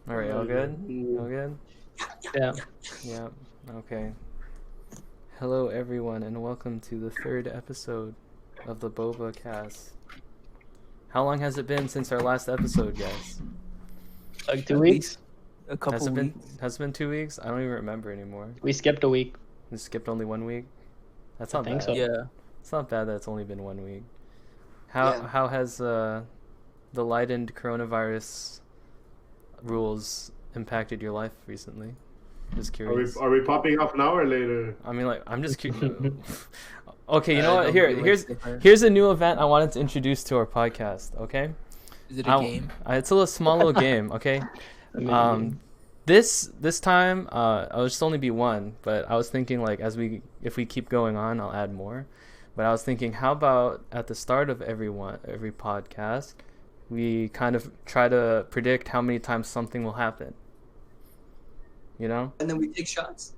All right, all good? All good? Yeah. Yeah. Okay. Hello, everyone, and welcome to the third episode of the Boba cast. How long has it been since our last episode, guys? Like 2 At weeks? least a couple weeks. Has it been 2 weeks? I don't even remember anymore. We skipped a week. We skipped only 1 week. That's I not think bad. so. Yeah. It's not bad that it's only been 1 week. How has the lightened coronavirus rules impacted your life recently? Just curious. Are we popping off now or later? I mean, like, I'm just curious. Okay, you know I what? don't Here, really here's different. here's a new event I wanted to introduce to our podcast. Okay, Is it a game? it's a little small little game. Okay, this time I'll just only be one, but I was thinking like if we keep going on, I'll add more. But I was thinking, how about at the start of every podcast, we kind of try to predict how many times something will happen. You know? And then we take shots.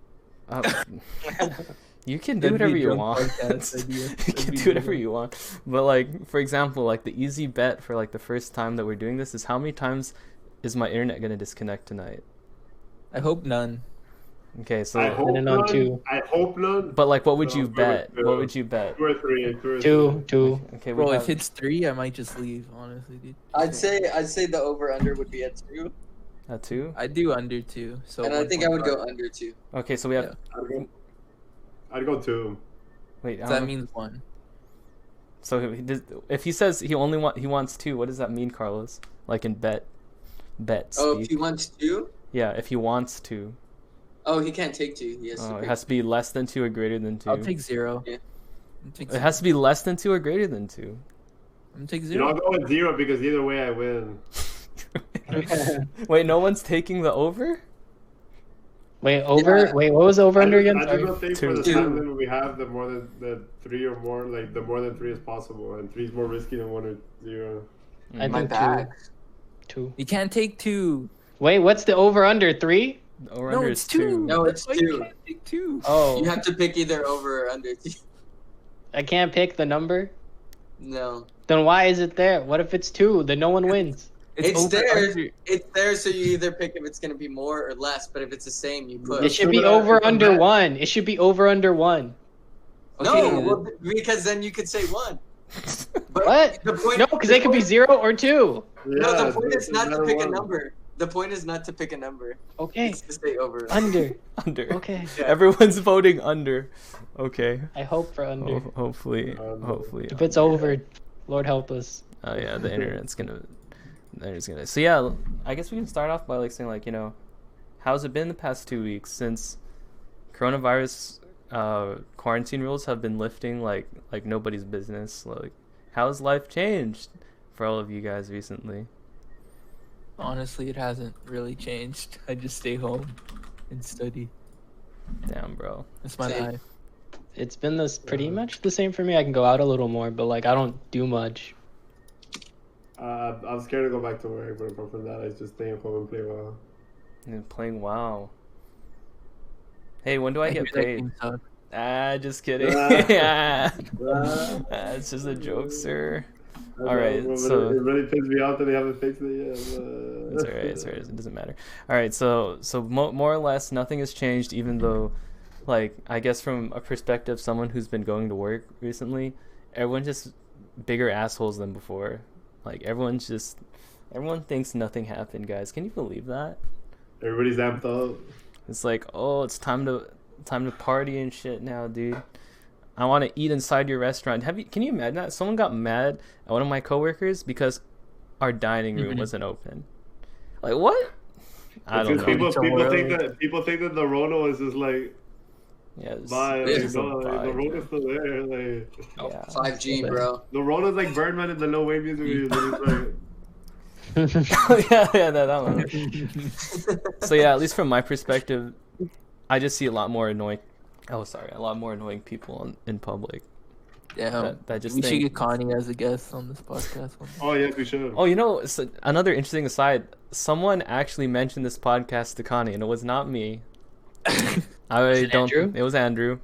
You can do That'd be whatever a you drunk want. podcast idea. You That'd can be do whatever good. you want. But like, for example, like the easy bet for like the first time that we're doing this is how many times is my internet gonna disconnect tonight? I hope none. Okay, so I hope And then on none. two. I hope none. but like, what would No, you two. bet? What would you bet? 2 or 3. 2 or 3. Two. Okay, we Bro, have if it's 3, I might just leave, honestly, dude. I'd say the over under would be at 2, a 2. I do under 2, so and I think I would 1.5. go under 2. Okay, so we have. I'd go 2. Wait, I So don't that know. means 1. So if he says he wants 2, what does that mean, Carlos? Like in bet Oh, speak. if he wants 2? Yeah, if he wants to. Oh, he can't take 2. He has to It pick. has to be less than 2 or greater than 2. I'll take 0. Yeah. I'll take It 0. has to be less than 2 or greater than 2. I'm gonna take You know, I'll 0. go with 0 because either way I win. Wait, no one's taking the over? Wait, over? Yeah. Wait, what was over under again? I Sorry. just don't think for the 2. time limit we have the more than the 3 or more, like the more than 3 is possible, and 3 is more risky than 1 or 0. I My think bag. two. You can't take 2. Wait, what's the over under? 3? Over No, under it's is 2. No, it's That's why 2. You can't take 2. Oh, You have to pick either over or under 2. I can't pick the number? No. Then why is it there? What if it's 2? Then no one wins. It's over there. under. It's there, so you either pick if it's going to be more or less, but if it's the same, you put. It should be It's over a under bet. 1. It should be over under 1. Okay, No, well, because then you could say 1. But What? The point, No, because they could be 0 or 2. No, the point is it not to doesn't pick a matter what. number. The point is not to pick a number. Okay. It's to say over. Under. Under. Okay. Yeah. Everyone's voting under. Okay. I hope for under. Hopefully. If it's over, Lord help us. Oh yeah, the internet's gonna. So yeah, I guess we can start off by like saying like, you know, how's it been the past 2 weeks since coronavirus quarantine rules have been lifting like nobody's business. Like, how's life changed for all of you guys recently? Honestly, it hasn't really changed. I just stay home and study. Damn, bro. That's my Same. life. It's been this pretty much the same for me. I can go out a little more, but like I don't do much. I'm scared to go back to work, but apart from that, I just stay at home and play WoW. And playing WoW. Hey, when do I hear get that paid? game sucks. Just kidding. Ah. It's just a joke, sir. I All right, but so- it really pissed me off that they haven't fixed it yet. It's alright. It's alright. It doesn't matter. All right. So more or less, nothing has changed. Even though, like, I guess from a perspective, someone who's been going to work recently, everyone's just bigger assholes than before. Like everyone thinks nothing happened, guys. Can you believe that? Everybody's amped up. It's like, oh, it's time to party and shit now, dude. I want to eat inside your restaurant. Can you imagine that? Someone got mad at one of my coworkers because our dining room wasn't open. Like, what? I don't Because know. people think that the Rona is just like Yeah, it's bye. it's Like, just a no, like, the vibe, Rona's still there. Like yeah. 5G, bro. the Rona's like Birdman in the No Way music video. It's like, yeah, that one. So yeah, at least from my perspective, I just see a lot more annoying people in public. Damn. That just we should think- get Connie as a guest on this podcast one day. oh yes, we should. Oh, you know, so another interesting aside. Someone actually mentioned this podcast to Connie, and it was not me. Andrew? It was Andrew,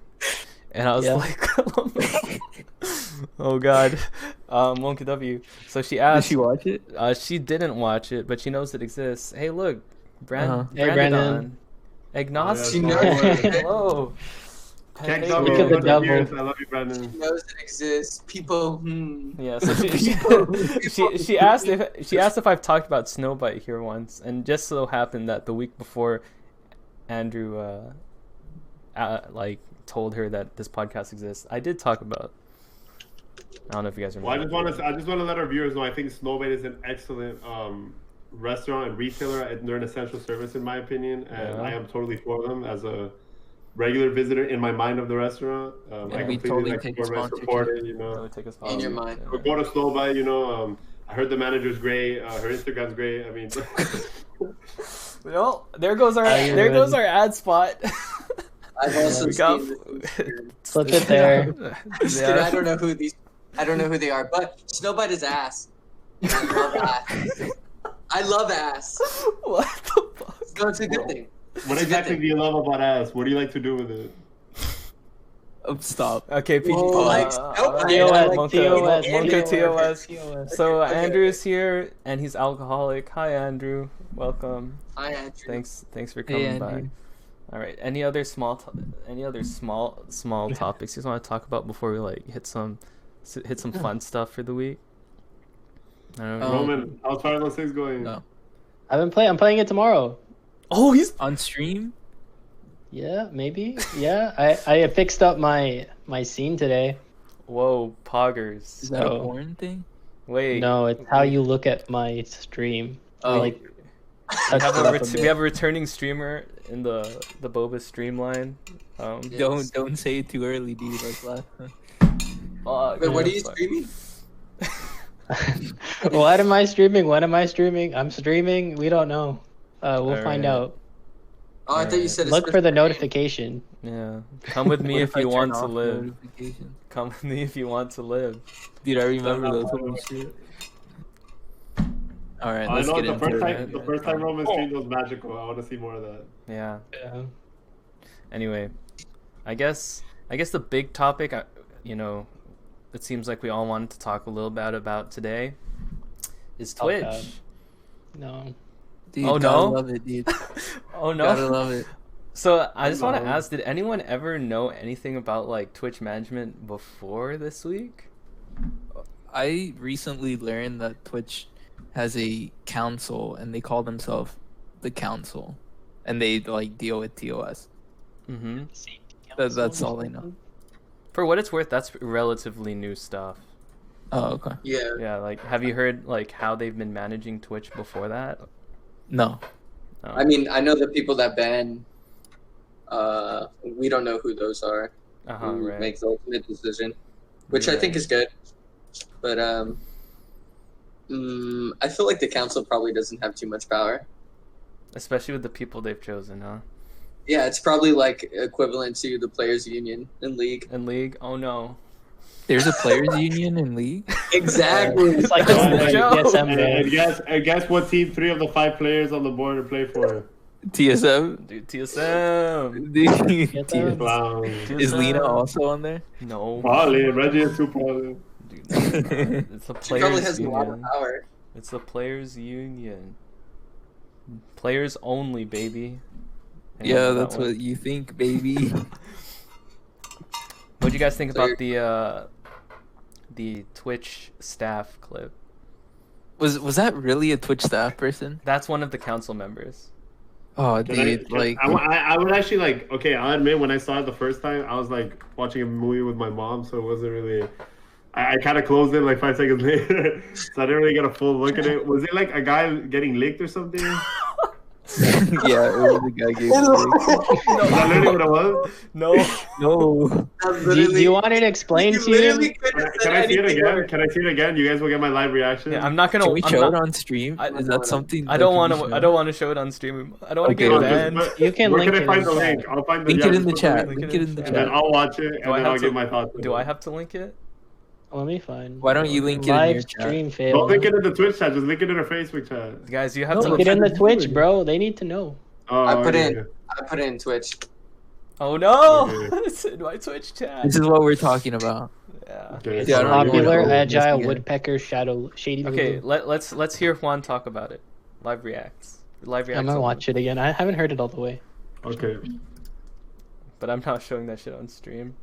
and I was Yeah. like, "Oh God, Monkey W." So she Did asked. she watch it? She didn't watch it, but she knows it exists. Hey, look, Hey, Brandon. Agnostic. She knows. Hello. Can't Hey, come Look in at the 100 devil. years. I love you, Brandon. She knows it exists. People, Yeah, so she asked if I've talked about Snowbite here once, and just so happened that the week before Andrew like told her that this podcast exists, I did talk about. I don't know if you guys remember. Well, I just want to let our viewers know. I think Snowbite is an excellent restaurant and retailer. And they're an essential service, in my opinion, and Yeah. I am totally for them as a regular visitor in my mind of the restaurant. I we completely totally like take a support it. You That know, would take us In your far. mind. we go to Snowbite. You know, I heard the manager's great. Her Instagram's great. I mean, Well, there goes our Oh, you're there goes good. our ad spot. I've also We got- seen this. Flip it there. Dude, I don't know who they are, but Snowbite is ass. I love ass. I love ass. What the fuck? So it's a good thing. what It's a good exactly thing. do you love about ass? What do you like to do with it? Stop. Okay, PG. Whoa, like, alright, TOS, Monka, TOS, Monka TOS. TOS. So Okay, okay. Andrew's here, and he's alcoholic. Hi, Andrew. Welcome. Hi, Andrew. Thanks for Hey, coming by. Andrew. All right. Any other small topics you guys want to talk about before we like hit some fun stuff for the week? I don't know. Roman, how's Final Six going? No. I'm playing it tomorrow. Oh, he's On stream? Yeah, maybe. Yeah, I fixed up my scene today. whoa, Is poggers. that a So- porn thing? Wait. No, it's how you look at my stream. Oh. Like, We touched have it a up a bit. we have a returning streamer in the Boba streamline. Yes. Don't say it too early, dude. Like last. Fuck, Wait, what are you fuck. streaming? What am I streaming? I'm streaming. We don't know. We'll find Alright. out. Oh, I thought you said a Look for the specific name. notification. Yeah. Come with me What if I you turn want to off live. notifications? Come with me if you want to live. Dude, I remember That's those not old shit. All right, I let's know get the into first it. time the first time Roman streamed was magical. I want to see more of that. Yeah. Yeah. Anyway, I guess the big topic, it seems like we all wanted to talk a little bit about today, is Oh, Twitch. God. No. Dude, Oh, gotta no? love it, dude. Oh Gotta no! love it. So I just want to No. ask: did anyone ever know anything about like Twitch management before this week? I recently learned that Twitch has a council, and they call themselves the council, and they like deal with TOS. Mm-hmm. That's all I know. For what it's worth, that's relatively new stuff. Oh, okay. Yeah. Yeah, like have you heard like how they've been managing Twitch before that? No. No. I mean, I know the people that ban. We don't know who those are. Who right. make the ultimate decision, which I Right. think is good. But I feel like the council probably doesn't have too much power. Especially with the people they've chosen, huh? Yeah, it's probably like equivalent to the players' union in league. In League? Oh no. There's a players union in League. Exactly. It's like That's the the joke. TSM, bro. And guess what team 3 of the 5 players on the board play for? TSM. Dude, TSM. Dude, Get that? Wow. Is Lena also on there? No. Probably. Reggie is too probably. Dude, no. It's a She probably players has a lot of union. power. It's a players union. Players only, baby. Hang Yeah, on to that's that one. what you think, baby. What'd you guys think So about the Twitch staff clip? Was that really a Twitch staff person? That's one of the council members. Oh, Can dude, like I would actually like. Okay, I'll admit when I saw it the first time, I was like watching a movie with my mom, so it wasn't really. I kind of closed it like 5 seconds later, so I didn't really get a full look at it. Was it like a guy getting licked or something? yeah, it was the guy gave Is that literally what it was? No. No. Do you want it explained to you? Can I see it again? Can I see it again? You guys will get my live reaction. Yeah, I'm not gonna. Can we I'm show not- it on stream? I- Is that something? I don't that want can be to. I shown? don't want to show it on stream. I don't want to Okay, get okay. banned. You can Where link can I it find in the the link? chat. I'll find the Link yeah, it in the just chat. put Link Link it it in in the the And then chat. I'll watch it, and Do I then have I'll give to- my thoughts. Do I have to link it? Let me find. Why don't you link it in Live your chat? stream fail. Don't link it in the Twitch chat. Just link it in our Facebook chat. Guys, you have No, to. Link it in the Twitch, bro. They need to know. Oh, I put okay. in Twitch. Oh no! Okay. It's in my Twitch chat. This is what we're talking about. Yeah. Okay, It's Yeah, I don't really popular, know. agile, Yes, woodpecker, shadow, shady. Okay, Lulu. let's hear Juan talk about it. Live reacts. Live I'm reaction. gonna watch it again. I haven't heard it all the way. Okay. But I'm not showing that shit on stream.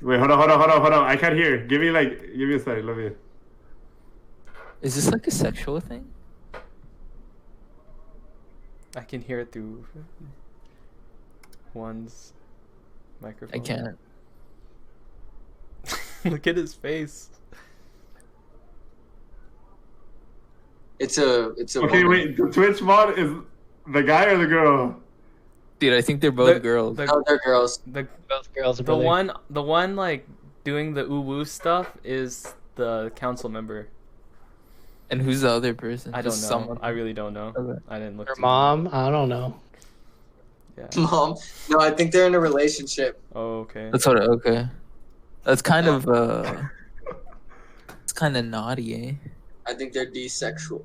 Wait, hold on. I can't hear. Give me a second. Let me. Is this like a sexual thing? I can hear it through one's microphone. I can't. Look at his face. It's a. Okay, woman. wait. The Twitch mod is the guy or the girl? Dude, I think they're both The- girls. the- No, they're girls. The Both girls are the one like doing the woo stuff is the council member. And who's the other person? I don't know. Just someone. I really don't know. Okay. I didn't look. Her too- mom. I don't know. Yeah. Mom. No, I think they're in a relationship. Oh, okay. That's what. Okay. That's kind of it's kind of naughty, eh? I think they're deer sexual.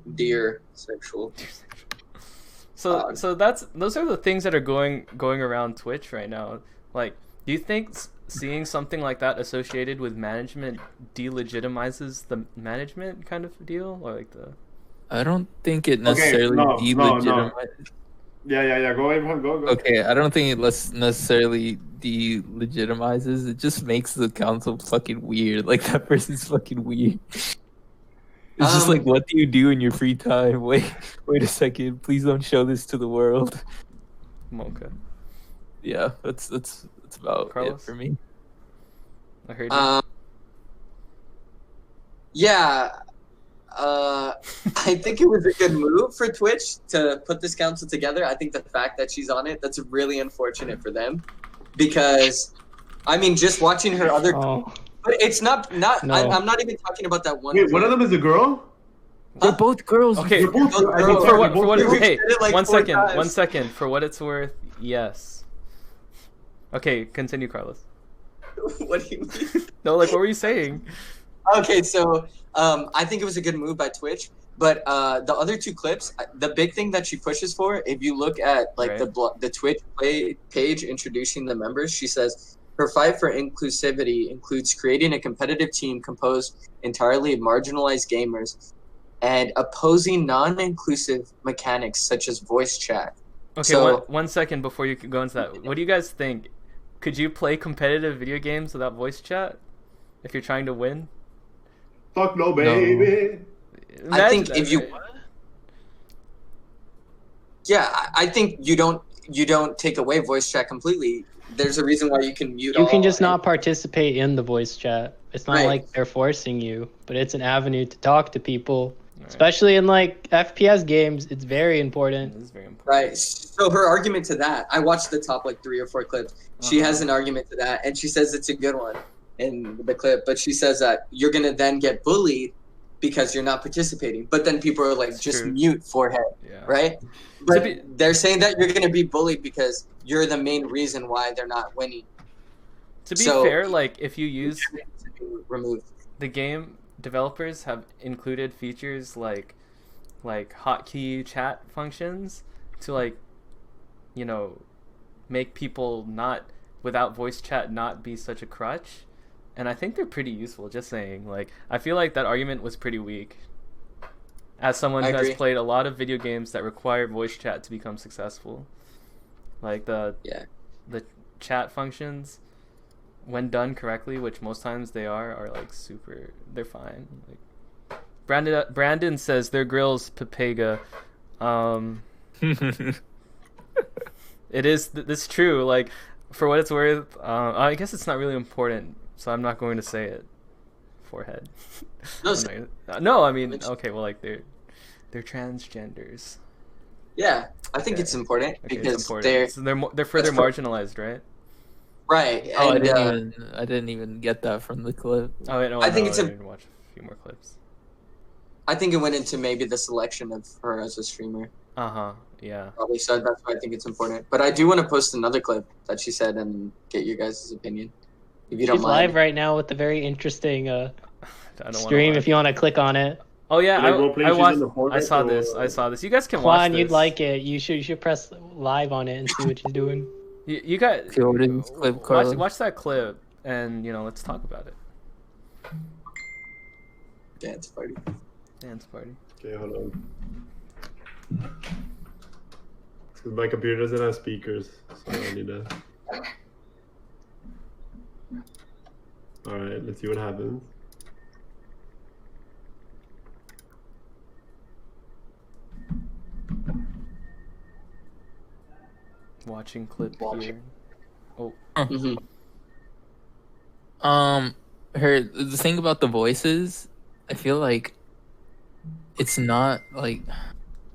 So those are the things that are going around Twitch right now. Like, do you think seeing something like that associated with management delegitimizes the management kind of deal, or like the? I don't think it necessarily no. delegitimizes. Yeah. Go away, go. Okay, I don't think it necessarily delegitimizes. It just makes the council fucking weird. Like, that person's fucking weird. It's just like, what do you do in your free time? Wait a second. Please don't show this to the world. Okay. Yeah, that's about Carlos? it for me. I heard you. Yeah. I think it was a good move for Twitch to put this council together. I think the fact that she's on it, that's really unfortunate for them, because, I mean, just watching her other. Oh, But it's not. No. I'm not even talking about that one. Wait, one of them is a girl? They're both girls. Okay. They're both They're I think girls. For they're what? both girls. Hey, said it like 1 4 second. times. 1 second. For what it's worth, yes. Okay, continue, Carlos. What do you mean? No, like, what were you saying? Okay, so I think it was a good move by Twitch, but the other two clips, the big thing that she pushes for, if you look at like the Twitch page introducing the members, she says her fight for inclusivity includes creating a competitive team composed entirely of marginalized gamers and opposing non-inclusive mechanics such as voice chat. Okay, So- 1 second before you go into that. What do you guys think? Could you play competitive video games without voice chat if you're trying to win? Fuck no, baby. I think Imagine if that, you, right? yeah, I think you don't take away voice chat completely. There's a reason why you can mute. you can all just and- not participate in the voice chat. It's not Right. like they're forcing you, but it's an avenue to talk to people, Right. especially in like FPS games. It's very important. This is very important. Right. So her argument to that, I watched the top like 3 or 4 clips. She has an argument to that, and she says it's a good one in the clip. But she says that you're gonna then get bullied because you're not participating. But then people are like, That's just true. mute forehead, Yeah. right? But be- they're saying that you're gonna be bullied because you're the main reason why they're not winning. To be So- fair, like, if you use To be removed. the game, developers have included features like hotkey chat functions to, like, you know, make people not without voice chat not be such a crutch, and I think they're pretty useful. Just saying, like, I feel like that argument was pretty weak. As someone I who has agree. played a lot of video games that require voice chat to become successful, like the chat functions, when done correctly, which most times they are like super. They're fine. Like Brandon says their grill's Pepega. It is. This true. Like, for what it's worth, I guess it's not really important, so I'm not going to say it. Forehead. No, No, I mean, okay, well, like they're transgenders. yeah, I think Okay. it's important Okay, because it's important. they're So they're further that's marginalized, right? right. Oh, And, I didn't even get that from the clip. Oh wait, no, I think no, it's I a- didn't watch a few more clips. I think it went into maybe the selection of her as a streamer. Yeah. Probably so. That's why I think it's important. But I do want to post another clip that she said and get your guys' opinion, if you don't She's mind. live right now with a very interesting I don't stream. wanna If you want to click on it, Oh yeah, Like, role play, I she's watched. in the format, I saw or- this. I saw this. You guys can watch Juan, this. you'd like it. You should press live on it and see what she's doing. You guys. Okay, what is this clip, Carlos? watch that clip, and let's talk about it. Dance party. Dance party. Okay, hold on. Because my computer doesn't have speakers, so I need to. All right, let's see what happens. Watching clip here. Oh. Mhm. The thing about the voices, I feel like it's not like,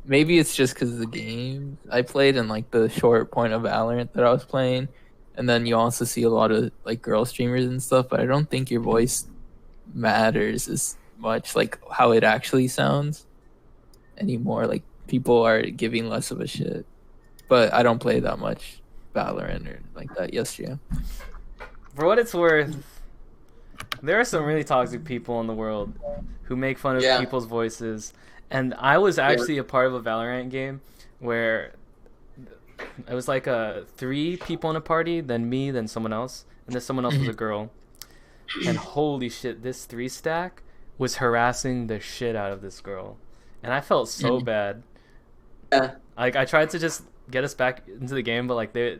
maybe it's just because of the game I played and like the short point of Valorant that I was playing, and then you also see a lot of like girl streamers and stuff. But I don't think your voice matters as much, like how it actually sounds anymore. Like people are giving less of a shit. But I don't play that much Valorant or like that. Yes, yeah. For what it's worth, there are some really toxic people in the world who make fun of Yeah. people's voices. And I was actually a part of a Valorant game where it was like 3 people in a party, then me, then someone else, and then someone else was a girl. And holy shit, this 3 stack was harassing the shit out of this girl. And I felt so bad. Yeah. Like I tried to just get us back into the game, but like they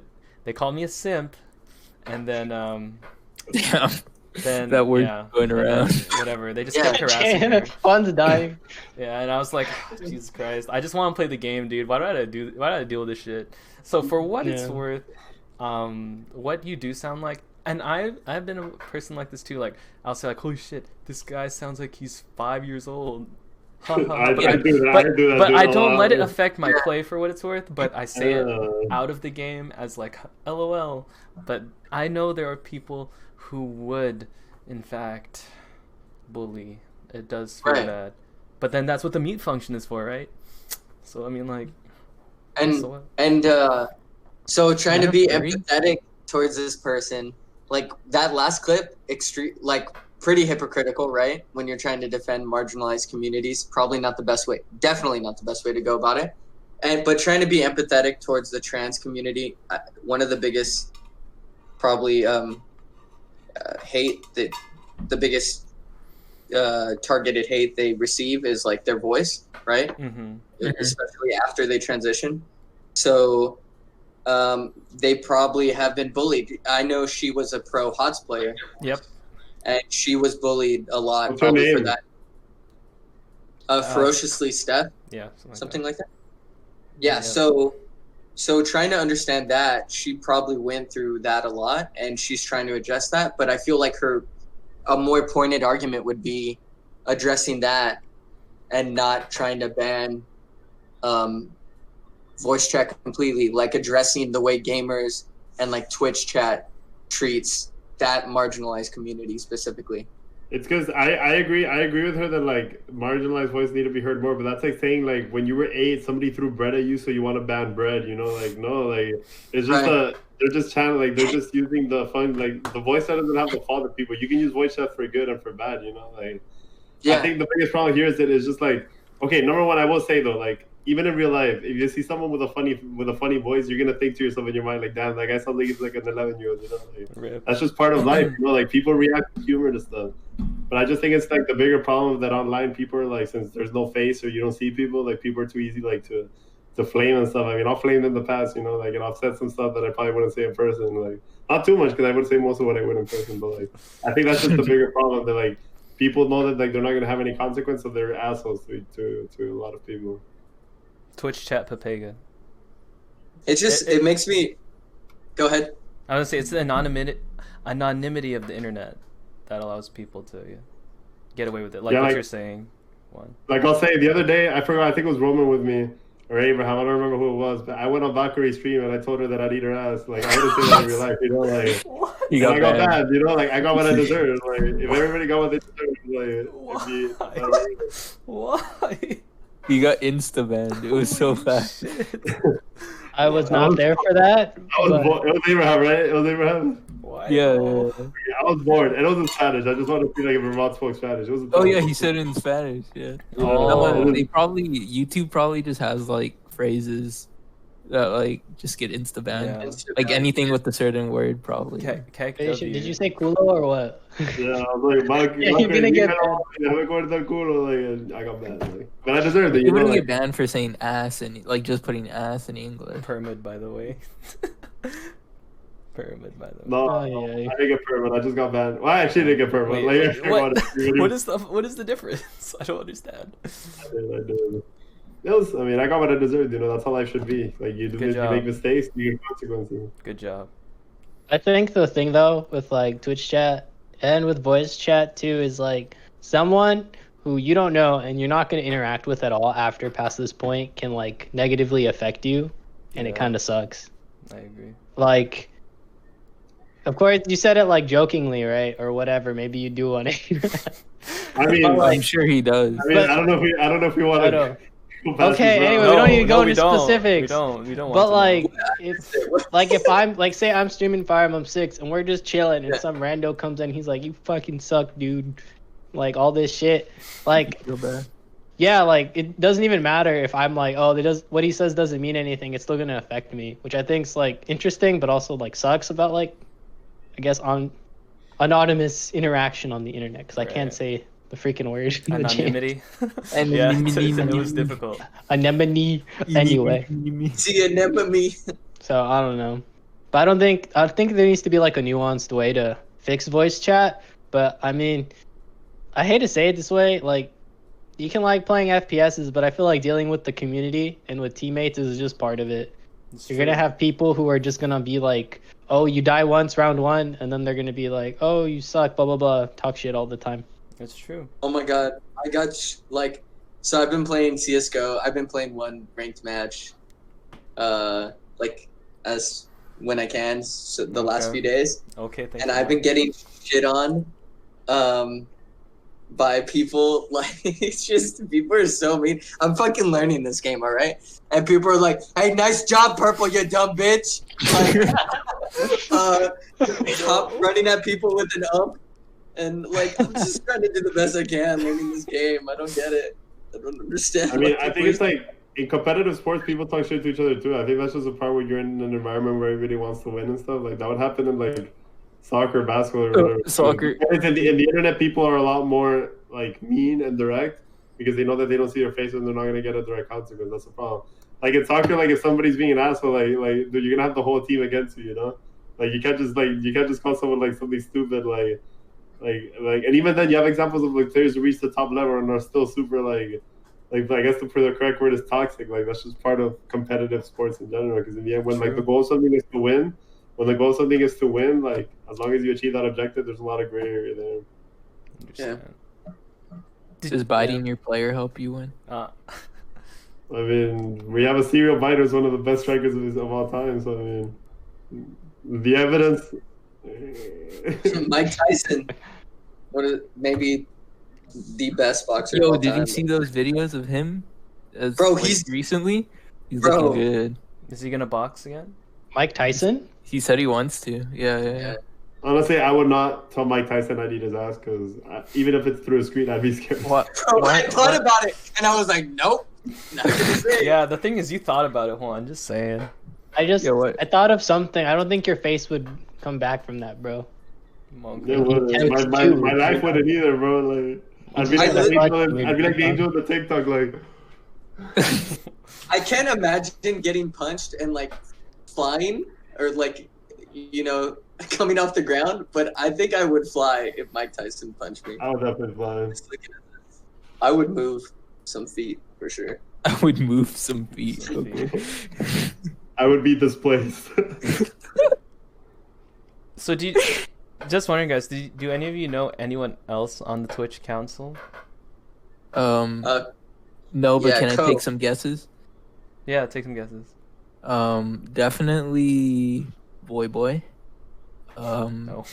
called me a simp, and then Damn. then That word yeah, going around. whatever. They just Yeah. kept harassing her. Fun's dying. Yeah, and I was like, Jesus Christ, I just want to play the game, dude. Why do I deal with this shit? So for what it's Yeah. worth, what you do sound like, and I've been a person like this too. Like I'll say like, holy shit, this guy sounds like he's 5 years old. I do that. But I do that. But dude, I a don't lot. let it affect my play for what it's worth. But I say it Uh, out of the game as like LOL. But I know there are people who would, in fact, bully. It does feel Right. bad. But then that's what the mute function is for, right? So I mean, like, And so what? so trying to have be three? empathetic towards this person, like that last clip, extreme, like pretty hypocritical, right? When you're trying to defend marginalized communities, probably not the best way. Definitely not the best way to go about it. But trying to be empathetic towards the trans community, one of the biggest, probably hate that the biggest targeted hate they receive is like their voice, right? Mm-hmm. Especially after they transition. So they probably have been bullied. I know she was a pro HOTS player, Yep. and she was bullied a lot, What's her probably for name? that. Ferociously Steph, Yeah. something like that. Yeah. Yeah. So trying to understand that, she probably went through that a lot, and she's trying to address that. But I feel like a more pointed argument would be addressing that and not trying to ban voice chat completely, like addressing the way gamers and like Twitch chat treats that marginalized community specifically. It's because I agree with her that like marginalized voices need to be heard more, but that's like saying like when you were 8 somebody threw bread at you so you want to ban bread, you know, like no, like it's just Right. they're just channeling, they're just using the fun, like the voice chat doesn't have to fault the people. You can use voice chat for good and for bad, you know, like Yeah. I think the biggest problem here is that it's just like, okay, number one, I will say though, like even in real life, if you see someone with a funny voice, you're gonna think to yourself in your mind like, damn, that guy sounds like he's like an 11-year-old, you know, like Rip. that's just part of life, you know, like people react to humor to stuff. But I just think it's like the bigger problem that online people are like, since there's no face or you don't see people, like people are too easy like to flame and stuff. I mean, I'll flame in the past, you know, like, and I've said some stuff that I probably wouldn't say in person, like not too much because I would say most of what I would in person, but like I think that's just the bigger problem that like people know that like they're not gonna have any consequence, so they're assholes to a lot of people. Twitch chat Papega. It just it makes me go ahead. I would say it's the anonymity of the internet that allows people to get away with it. Like Yeah, what like- you're saying. One. Like I'll say the other day, I forgot, I think it was Roman with me or Abraham, I don't remember who it was, but I went on Valkyrie's stream and I told her that I'd eat her ass. Like I wouldn't say that in real life, you know, like You I got banned. bad, you know, like I got what I deserved. Like if everybody got what they deserved, like it'd be Why? You got insta banned. It was so fast. Shit. I was not there for that. I was but- bored. It was Abraham, right? It was Abraham. Why? Yeah. no? Yeah, I was bored, and it was in Spanish. I just wanted to see like if Vermont spoke Spanish. It was in Oh yeah, Spanish. he said it in Spanish. Yeah. Oh. No, they probably YouTube probably just has like phrases that like just get insta banned. Yeah. Like anything with a certain word, probably. Did you say culo or what? Yeah, I was like, Yeah, you're gonna get I got banned. Like, but I deserved it. You You know, wouldn't like, get banned for saying ass and like just putting ass in English. Pyramid, by the way. Pyramid, by the way. no, Oh, yeah. I didn't get permit. I just got banned. Well, I actually didn't get permit. Wait, Like, what is the difference? I don't understand. I did. I mean, I got what I deserved. You know, that's how life should be. Like, you make mistakes, you get consequences. Good job. I think the thing though with like Twitch chat and with voice chat too is like someone who you don't know and you're not going to interact with at all after past this point can like negatively affect you, and it kind of sucks. I agree. Like, of course you said it like jokingly, right, or whatever. Maybe you do want to. I mean, I'm sure he does. I mean, I don't know if we want to. Okay, anyway, we don't need to go into specifics. We don't. But like, it's like if I'm like, say I'm streaming Fire Emblem 6 and we're just chilling and some rando comes in, he's like, "You fucking suck, dude," like all this shit. Like, Feel bad. yeah, like it doesn't even matter if I'm like, oh, what he says doesn't mean anything. It's still gonna affect me, which I think's like interesting, but also like sucks about like, I guess on anonymous interaction on the internet because I can't say the freaking word. Anonymity. Yeah, it was difficult. Anemone. Anyway. See, anemone. So I don't know, but I think there needs to be like a nuanced way to fix voice chat. But I mean, I hate to say it this way, like you can like playing FPSs, but I feel like dealing with the community and with teammates is just part of it. You're gonna have people who are just gonna be like, "Oh, you die once, round one," and then they're gonna be like, "Oh, you suck," blah blah blah, talk shit all the time. It's true. Oh my god, I got so I've been playing CS:GO. I've been playing one ranked match, like as when I can, so the last few days. Okay, thank and you. I've been getting shit on, by people. Like it's just people are so mean. I'm fucking learning this game, all right? And people are like, "Hey, nice job, Purple, you dumb bitch!" Like, stop running at people with an up. And like I'm just trying to do the best I can learning this game. I don't get it. I don't understand. I mean, I think it's like in competitive sports, people talk shit to each other too. I think that's just a part where you're in an environment where everybody wants to win and stuff. Like that would happen in like soccer, basketball, or whatever. Soccer. In the internet, people are a lot more like mean and direct because they know that they don't see your face and they're not gonna get a direct consequence. That's the problem. Like in soccer, like if somebody's being an asshole, like dude, you're gonna have the whole team against you. You know, like you can't just call someone like something stupid like, and even then you have examples of like players who reach the top level and are still super like I guess for the correct word is toxic. Like that's just part of competitive sports in general. Because in the end, when like the goal of something is to win, like as long as you achieve that objective, there's a lot of gray area there. Yeah. Does biting your player help you win? I mean, we have a serial biter who's one of the best strikers of all time. So I mean, the evidence. Mike Tyson, maybe the best boxer. Yo, of all did time. you see those videos of him? Bro, like, he's recently. He's bro. looking good. Is he gonna box again? Mike Tyson? He said he wants to. Yeah. Honestly, I would not tell Mike Tyson I'd eat his ass because even if it's through a screen, I'd be scared. What? Bro, I thought about it and I was like, nope. Not gonna say it. Yeah, the thing is, you thought about it, Juan. Just saying. I what? thought of something. I don't think your face would come back from that, bro. Yeah, my life wouldn't either, bro. Like I'd be like the angel of the TikTok, like. I can't imagine getting punched and like flying or like, coming off the ground, but I think I would fly if Mike Tyson punched me. I would definitely fly. I would move some feet for sure. I would move some feet. Okay. I would be displaced. So just wondering, guys, do any of you know anyone else on the Twitch council? No, but yeah, can I take some guesses? Yeah, take some guesses. Definitely Boy. No.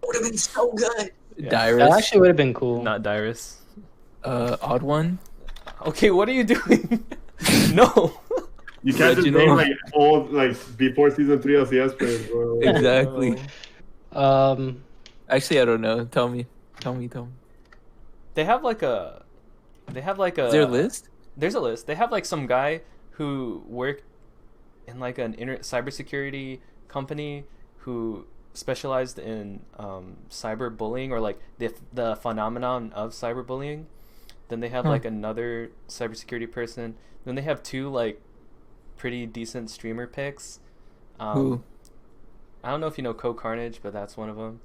Would have been so good. Yeah. Dyrus. That actually would have been cool. Not Dyrus. Odd One. Okay, what are you doing? No. You can't just name like old, like before season 3 LCS players, bro. Exactly. Actually, I don't know. Tell me. They have like a. Is there a list? There's a list. They have like some guy who worked. in like an cybersecurity company who specialized in cyberbullying, or like the phenomenon of cyberbullying. Then they have like another cybersecurity person. Then they have two like pretty decent streamer picks. Who? I don't know if you know Carnage, but that's one of them.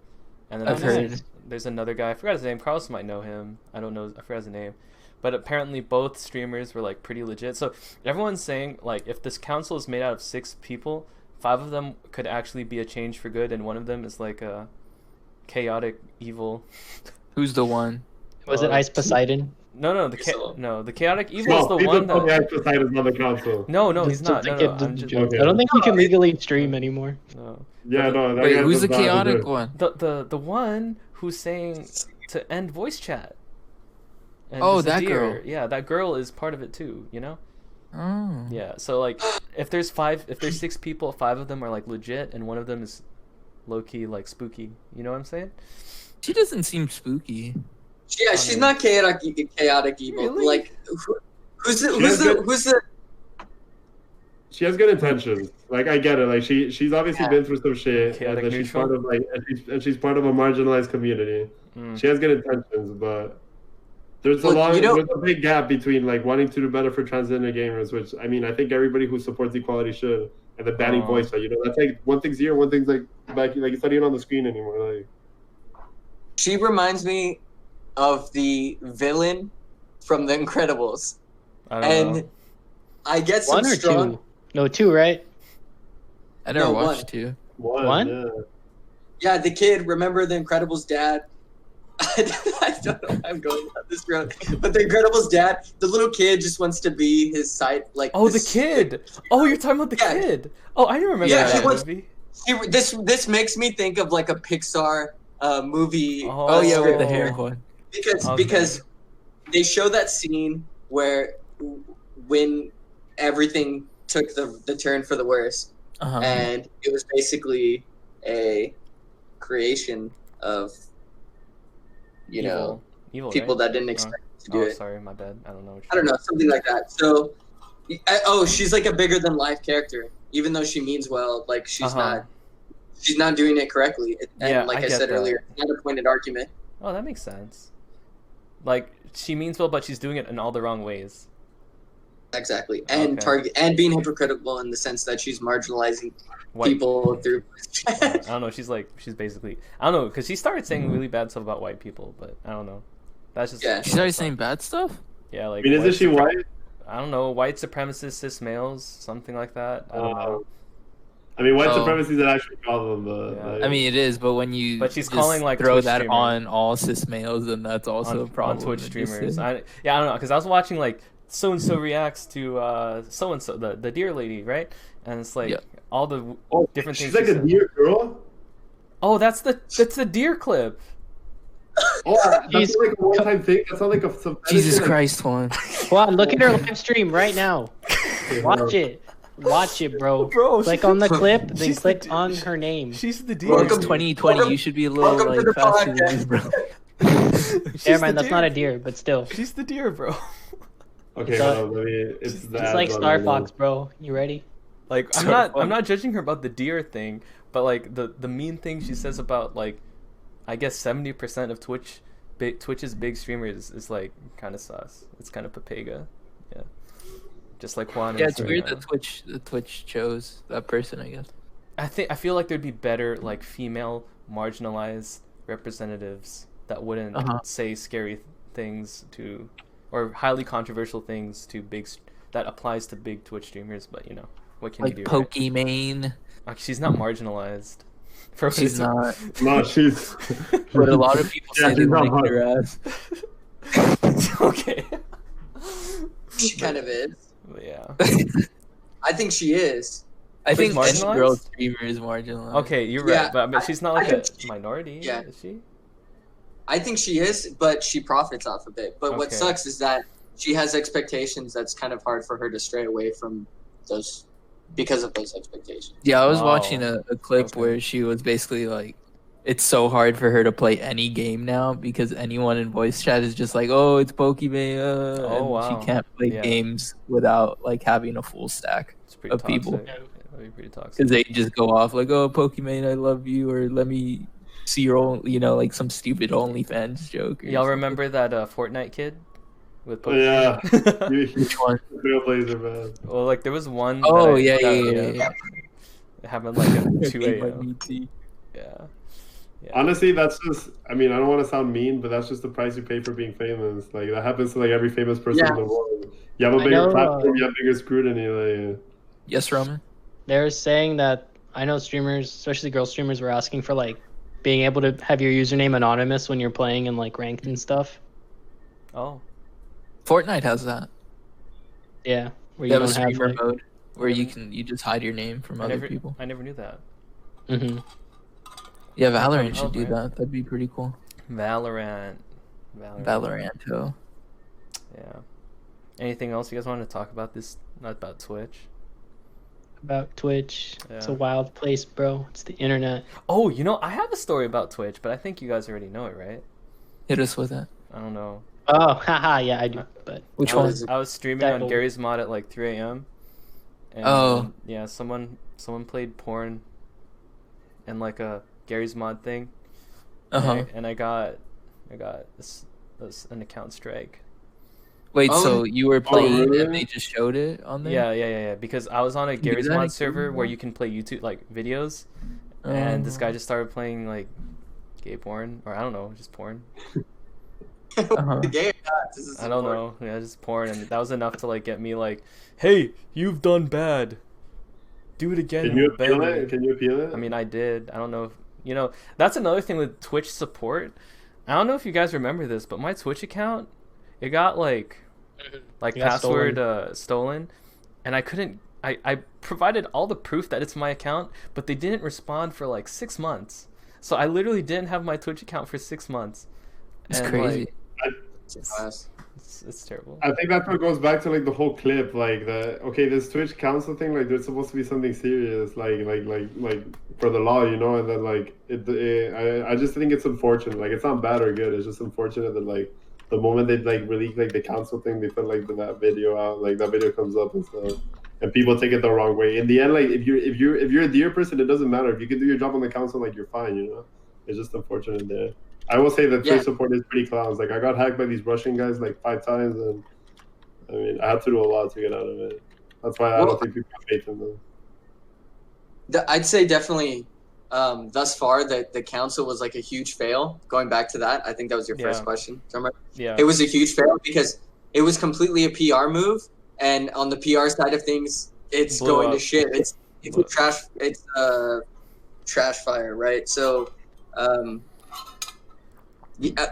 And then I've heard. there's another guy. I forgot his name. Carlos might know him. I don't know. I forgot his name. But apparently both streamers were like pretty legit. So everyone's saying like if this council is made out of 6 people, 5 of them could actually be a change for good, and one of them is like a chaotic evil. Who's the one? Was it Ice Poseidon? No, the chaotic evil is the one that. Poseidon's on the council. No, he's not. No, I'm just Okay. I don't think he can legally stream anymore. no. Yeah, no. That Wait, guy who's the does not chaotic deserve- one? The one who's saying to end voice chat. And Oh, just a that deer. girl. Yeah, that girl is part of it too. You know. Oh. Yeah. So like, if there's 6 people, 5 of them are like legit, and one of them is low key like spooky. You know what I'm saying? She doesn't seem spooky. Yeah, she's not chaotic evil. Really? Like, who's the? She has good intentions. Like I get it. Like she's obviously been through some shit, and Chaotic then she's neutral? part of like, and she's part of a marginalized community. Mm. She has good intentions, but there's Look, there's a big gap between like wanting to do better for transgender gamers, which I mean I think everybody who supports equality should, and then banning voice chat. You know, that's like one thing's here, one thing's like back. Like it's not even on the screen anymore. Like She reminds me of the villain from The Incredibles, I don't and know. I get some 1 or strong. 2? No, 2, right? I never No, watched one. 2. One? Yeah. Yeah, the kid. Remember The Incredibles' dad? I don't know why I'm going down this road, but The Incredibles' dad, the little kid, just wants to be his side. Like Oh, the this- kid. Oh, you're talking about the Yeah. kid. Oh, I didn't remember Yeah, that he was- movie. This makes me think of like a Pixar movie. Oh yeah, with the Oh. hair one. Okay. Because they show that scene where when everything took the turn for the worse, Uh-huh. and it was basically a creation of Evil, people right? that didn't expect to do it. Sorry, my bad. I don't know. I don't know, something like that. So, she's like a bigger than life character, even though she means well. Like she's not doing it correctly. And Yeah, like I I get said that. earlier, it's not a pointed argument. Oh, that makes sense. Like she means well, but she's doing it in all the wrong ways. Exactly, and Okay. target and being hypocritical in the sense that she's marginalizing White people through. I don't know. She's basically. I don't know because she started saying really bad stuff about white people, but I don't know. That's just. Yeah. She started saying bad stuff? Yeah, like. I mean, isn't she white? I don't know. White supremacist cis males, something like that. I don't know. I mean, white Oh. supremacy is an actual problem, but Yeah. like, I mean, it is, but when you But she's just calling, like, throw Twitch that streamer. on all cis males, then that's also a On problem. Twitch It just streamers. is. I don't know because I was watching like so and so reacts to so and so the deer lady, right? And it's like Yeah. all the different she's things. like she a said. deer girl. Oh, that's the deer clip. Oh, that's She's- not like a one-time thing. That's not like a. Some Jesus Christ, Juan. Juan, look at her live stream right now. Watch it. Watch it, bro. Bro, Click on the clip, then she's click the- on her name. She's the deer. Bro, it's Welcome- 2020. welcome- You should be a little welcome to like the faster than podcast. this, bro. She's Never the mind, that's not deer. a deer, but still. She's the deer, bro. Okay, It's hold on, let me. It's It's the like ads on Star there, Fox, bro. You ready? Like I'm not judging her about the deer thing, but like the mean thing she says about like I guess 70% of Twitch's big streamers is like kind of sus. It's kind of papega. Yeah. Just like Juan. Yeah, and it's weird Serena. that Twitch chose that person, I guess. I feel like there'd be better like female marginalized representatives that wouldn't say scary things to or highly controversial things to that applies to big Twitch streamers, but you know, what can Like you do? Right? Pokimane. Like she's not marginalized. For She's not. No, she's. But a lot of people Yeah, say they she's not like her ass. Okay. She kind of is. But yeah. I think she is. I think any marginalized? girl streamer is marginalized. Okay, you're right, Yeah, but I mean, she's not I like a think she- minority, yeah. is she? I think she is, but she profits off of it. But what Okay. sucks is that she has expectations that's kind of hard for her to stray away from those because of those expectations. Yeah, I was Wow. watching a clip Okay. where she was basically like, it's so hard for her to play any game now because anyone in voice chat is just like, oh, it's Pokemon. Oh, and wow. She can't play Yeah. games without like having a full stack. It's pretty Of people. toxic. That'd be pretty toxic. Because they just go off like, "Oh, Pokemon, I love you," or "Let me see your own," like some stupid OnlyFans joke. Or Y'all something. remember that Fortnite kid with Oh, yeah. Pokemon? Which one? Trailblazer, man. Well, like there was one. Oh that yeah. It happened like at 2 Gave my a.m. BT. Yeah. Honestly, that's just. I mean, I don't want to sound mean, but that's just the price you pay for being famous. Like that happens to like every famous person Yeah. in the world. You have a I bigger know, platform, you have bigger scrutiny. Like, Yes, Roman. They're saying that I know streamers, especially girl streamers, were asking for like being able to have your username anonymous when you're playing in like ranked and stuff. Oh. Fortnite has that. Yeah, where You you have a don't have streamer like. mode where you just hide your name from other people. I never knew that. Hmm. Yeah, Valorant Oh, should do right. that. That'd be pretty cool. Valorant. Valoranto. Yeah. Anything else you guys want to talk about this? Not about Twitch. About Twitch. It's a Yeah. wild place, bro. It's the internet. Oh, I have a story about Twitch, but I think you guys already know it, right? Hit us with it. I don't know. Oh, haha, yeah, I do. But Which I one? was streaming That on old. Gary's Mod at like 3 a.m. And, Oh. Yeah, someone played porn and like a Gary's Mod thing. And I got an account strike. Wait, Oh. so you were playing really? and they just showed it on there? Yeah. Because I was on a can do Gary's that Mod in server Gary's where Mod? you can play YouTube like videos, and this guy Oh. just started playing like gay porn, or I don't know, just porn. The game, this is I don't know. Yeah, just porn, and that was enough to like get me like, hey, you've done bad. Do it again. can you we'll ban appeal you." it? Can you appeal it? I mean, I did. I don't know if that's another thing with Twitch support. I don't know if you guys remember this, but my Twitch account, it got like It got password stolen, and I couldn't. I provided all the proof that it's my account, but they didn't respond for like 6 months. So I literally didn't have my Twitch account for 6 months. It's And, crazy. like, Surprise. it's terrible. I think that's what goes back to like the whole clip, like this Twitch council thing, like there's supposed to be something serious, like for the law, and then like I just think it's unfortunate, like it's not bad or good, it's just unfortunate that like the moment they like release like the council thing, they put like that video out, like that video comes up and stuff, and people take it the wrong way. In the end, like if you're a dear person, it doesn't matter if you can do your job on the council, like you're fine, It's just unfortunate there. I will say that Twitch support is pretty clowns. Like I got hacked by these Russian guys like 5 times, and I mean I had to do a lot to get out of it. That's why I don't think people have faith in them. I'd say definitely, thus far that the council was like a huge fail. Going back to that, I think that was your first Yeah. question. Remember? Yeah. It was a huge fail because it was completely a PR move, and on the PR side of things, it's Blew going up. to shit. It's a trash fire, right? So,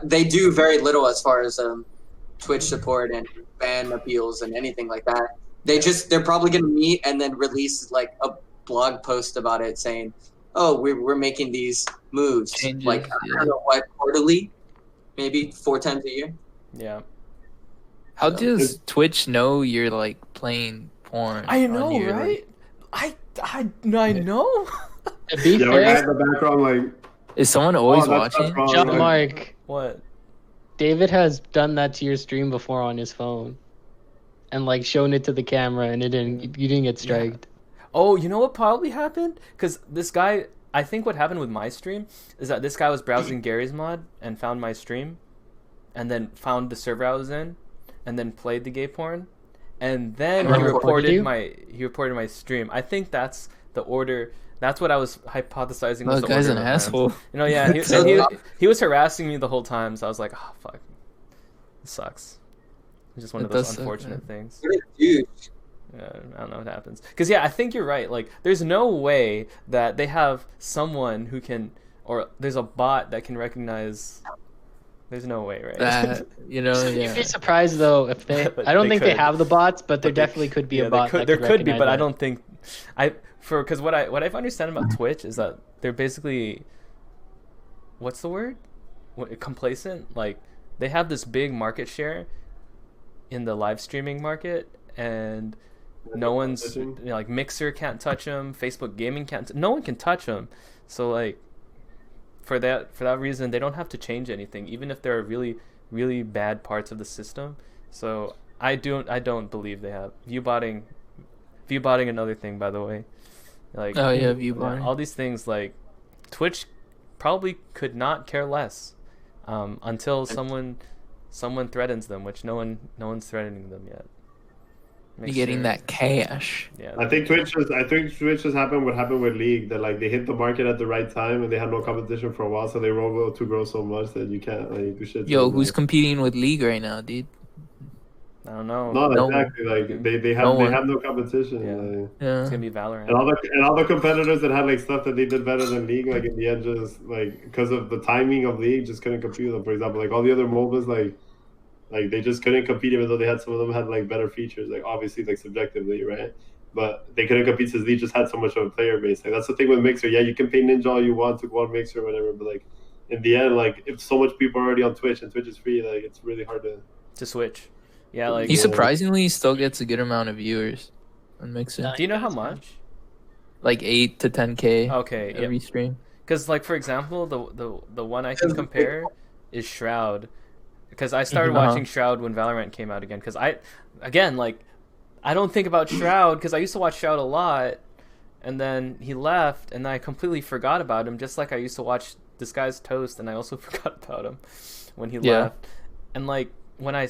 they do very little as far as Twitch support and ban appeals and anything like that. They're probably gonna meet and then release like a blog post about it saying, "Oh, we're making these moves." Changes, like I don't know what, quarterly, maybe 4 times a year. Yeah. How does Twitch know you're like playing porn? I on know, your, right? I know. to be Yeah, like I fair, had the background like Is someone always that's watching? wrong, John like- Mark, What? David has done that to your stream before on his phone, and like shown it to the camera, and you didn't get striked. Oh, you know what probably happened? Because this guy, I think what happened with my stream is that this guy was browsing Gary's Mod and found my stream, and then found the server I was in, and then played the gay porn, and then And he reported you? reported my stream. I think that's the order. That's what I was hypothesizing. Was The the guy's order an of events. asshole. Yeah. He was harassing me the whole time, so I was like, oh fuck, this sucks. It's just one It of those does suck, unfortunate things. Dude, Yeah, I don't know what happens. Because, I think you're right. Like, there's no way that they have someone who can, or there's a bot that can recognize. There's no way, right? That You'd yeah. be surprised though if they. But I don't they think they could. have the bots, but there But they- definitely could be Yeah, a bot. there that could be, but I recognize don't think. Because what I've understand about Twitch is that they're basically. What's the word? Complacent. Like, they have this big market share in the live streaming market, and no one's like Mixer can't touch them, Facebook Gaming can't. No one can touch them. So like, for that reason, they don't have to change anything, even if there are really really bad parts of the system. So I don't believe they have viewbotting. Viewbotting, another thing, by the way. Like, Oh yeah, view bar. all these things, like Twitch probably could not care less until someone threatens them, which no one's threatening them yet. You're getting that cash. Yeah. I think Twitch has happened what happened with League, that like they hit the market at the right time and they had no competition for a while, so they were able to grow so much that you can't like do shit. Yo, who's competing with League right now, dude? I don't know. No, No exactly. Like they have no competition. Yeah. Like, Yeah. It's gonna be Valorant. and all the competitors that had like stuff that they did better than League, like in the end, just like because of the timing of League, just couldn't compete with them. For example, like all the other MOBAs, like they just couldn't compete, even though they had some of them had like better features, like obviously like subjectively, right? But they couldn't compete since they just had so much of a player base. Like that's the thing with Mixer. Yeah, you can pay Ninja all you want to go on Mixer or whatever, but like in the end, like if so much people are already on Twitch and Twitch is free, like it's really hard to switch. Yeah, like He surprisingly still gets a good amount of viewers on Mixer. do you know how much? Like 8 to 10K. Okay, every stream. Because like for example, the one I can compare is Shroud, because I started watching Shroud when Valorant came out again. Because I don't think about Shroud because I used to watch Shroud a lot, and then he left, and I completely forgot about him. Just like I used to watch This Guy's Toast, and I also forgot about him when he left. And like when I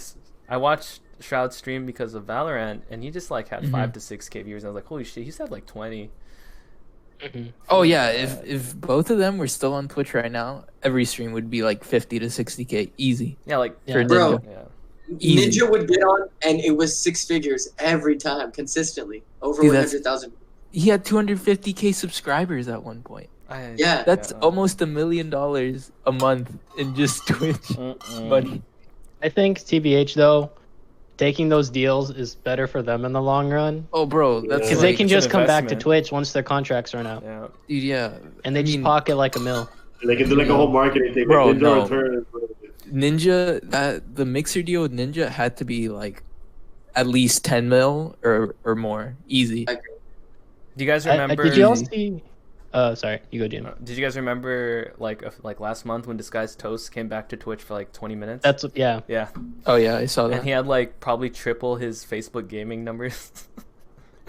watched Shroud stream because of Valorant, and he just like had 5 to 6K viewers. And I was like, holy shit, he's had like 20. Oh yeah, if both of them were still on Twitch right now, every stream would be like 50 to 60K easy. Yeah, like for bro. Ninja. Yeah. Easy. Ninja would get on, and it was 6 figures every time, consistently, over Dude, 100,000. He had 250K subscribers at one point. Yeah. That's almost $1 million a month in just Twitch money. I think TBH though, taking those deals is better for them in the long run. Oh, bro, that's Because like, they can it's an just come back to investment. Twitch once their contracts run out, Yeah. dude, yeah. and they I just mean, pocket like a mill. And they can do like a whole marketing thing. Bro, Like Ninja no. returns. Ninja, the Mixer deal with Ninja had to be like at least 10 mil or more, easy. Do you guys remember? Did you all see? Sorry, you go, Jim. Did you guys remember like last month when Disguised Toast came back to Twitch for like 20 minutes? That's yeah. Yeah, Oh yeah, I saw and that. he had like probably triple his Facebook gaming numbers.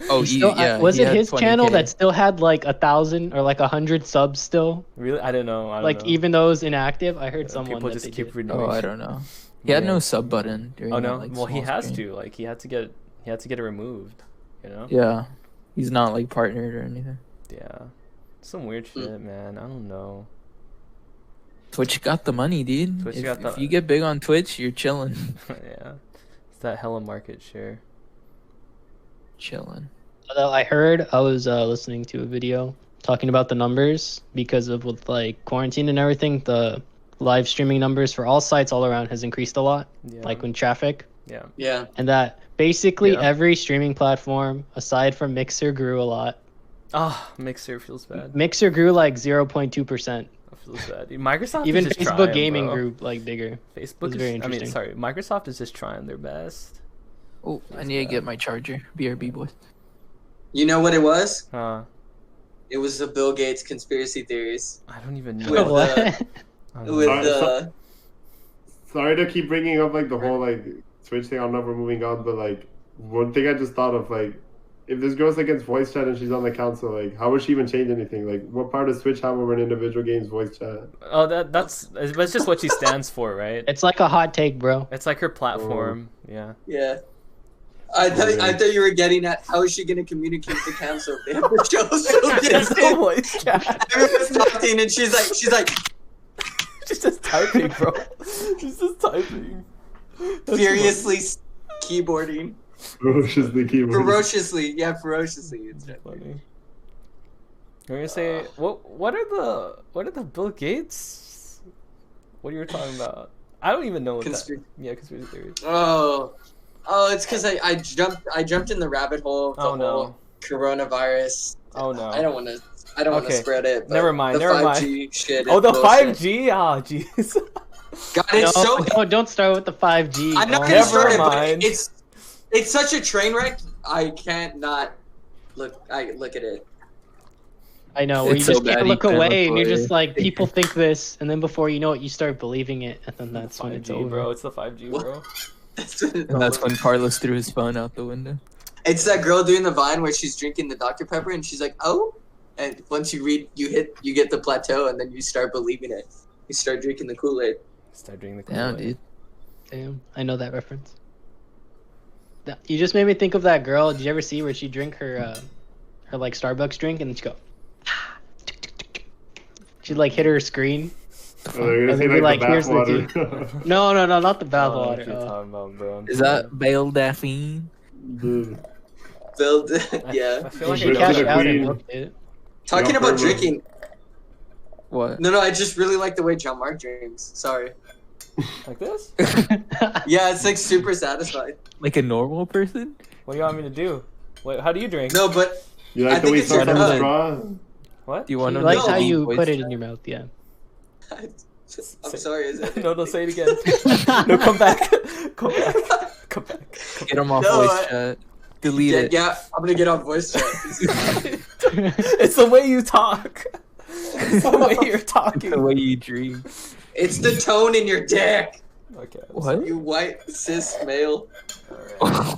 Oh, Still, was he it had his 20K. channel that still had like 1,000 or like 100 subs still? Really? I don't know. Like even though it was inactive, I heard someone people that just they keep did. renewing. Oh, I don't know. He had no sub button during Oh that, no. like, Well, he small has stream. to. Like he had to get it removed. You know? Yeah, he's not like partnered or anything. Yeah. Some weird shit, man. I don't know. Twitch got the money, dude. Twitch if, got the- if you get big on Twitch, you're chilling. Yeah. It's that hella market share. Chilling. Although I heard, I was listening to a video talking about the numbers because of with like quarantine and everything. The live streaming numbers for all sites all around has increased a lot. Yeah. Like when traffic, Yeah. and that basically Yeah. every streaming platform aside from Mixer grew a lot. Oh, Mixer feels bad. Mixer grew like 0.2%. It feels bad. Microsoft Even is just Facebook trying, Gaming bro. grew like bigger. Facebook It's is, very I mean, interesting. sorry, Microsoft is just trying their best. Oh, I need to get my charger. BRB boys. You know what it was? It was the Bill Gates conspiracy theories. I don't even know. With What? I don't know. With Alright, Sorry to keep bringing up like the whole like Twitch thing. I don't know if we're moving on, but like one thing I just thought of, like if this girl's against voice chat and she's on the council, like how would she even change anything? Like what part does Twitch have over an individual game's voice chat? Oh, that's just what she stands for, right? It's like a hot take, bro. It's like her platform. Yeah. Yeah. I thought you were getting at how is she going to communicate with the council if they have the show so There's no distant? voice chat. Everyone's talking and she's like She's just typing, bro. She's just typing. That's furiously keyboarding. Ferociously keyboard. Ferociously. Yeah, ferociously. It's funny. We're gonna say what are the Bill Gates? What are you talking about? I don't even know what Conspiracy. conspiracy theories. Oh, it's because I jumped in the rabbit hole of the whole coronavirus. Oh no. I don't want to spread it. But Never mind, The never 5G mind. shit. Oh, is the bullshit. 5G. Ah, jeez. God, it's No, don't start with the 5G. I'm not Don't. gonna start it, mind. but it's such a train wreck. I can't not look. I look at it. I know, where It's you so just bad can't you look can't away, look and you're away. just like, people think this, and then before you know it, you start believing it, and then that's when it's 5G, over. bro. It's the 5G, bro. And that's when Carlos threw his phone out the window. It's that girl doing the Vine where she's drinking the Dr Pepper and she's like, "Oh, and once you get the plateau, and then you start believing it. You start drinking the Kool-Aid. Start drinking the Damn, Kool-Aid. dude. Damn, I know that reference. You just made me think of that girl. Did you ever see where she drink her like Starbucks drink and then she go? She'd like hit her screen. Oh, you're And gonna then say like be the like, here's the bathwater. No, not the I don't know what bathwater. you're talking about, bro. Is that Bale Daphne? Dude. Build, I yeah. feel like She Drink I to cashed the out and queen. booked it. Talking Yeah, about Purple. drinking. What? No, I just really like the way John Mark drinks. Sorry. like this. Yeah, it's like super satisfying. Like a normal person? What do you want me to do? Wait, how do you drink? No, but You I like the think way it's it starts your on the cut. straw? What? Do you want She to likes No. how you voice put it chat? in your mouth. Yeah. I'm sorry. Is it? No, say it again. No, come back. Come back. Come back. Get him off No, voice chat. Delete it. Yeah, I'm gonna get on voice chat. It's the way you talk. It's the way you're It's talking. the way you dream. It's the tone in your dick. Okay. What? You white cis male. Alright.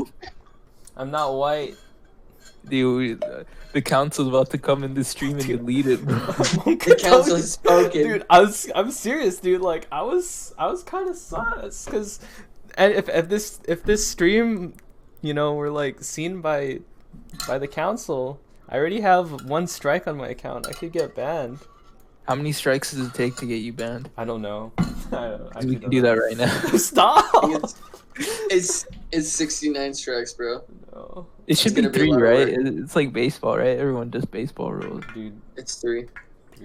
I'm not white. Dude, the council's about to come in the stream and delete it, bro. The council has spoken. Dude, I'm serious, dude. Like I was kind of sus because, and if this stream, you know, were like seen by the council, I already have 1 strike on my account. I could get banned. How many strikes does it take to get you banned? I don't know. We can do that right now. Stop. It's 69 strikes, bro. No, It should be gonna be a 3, lot of right? work. It's like baseball, right? Everyone does baseball rules. dude. It's 3.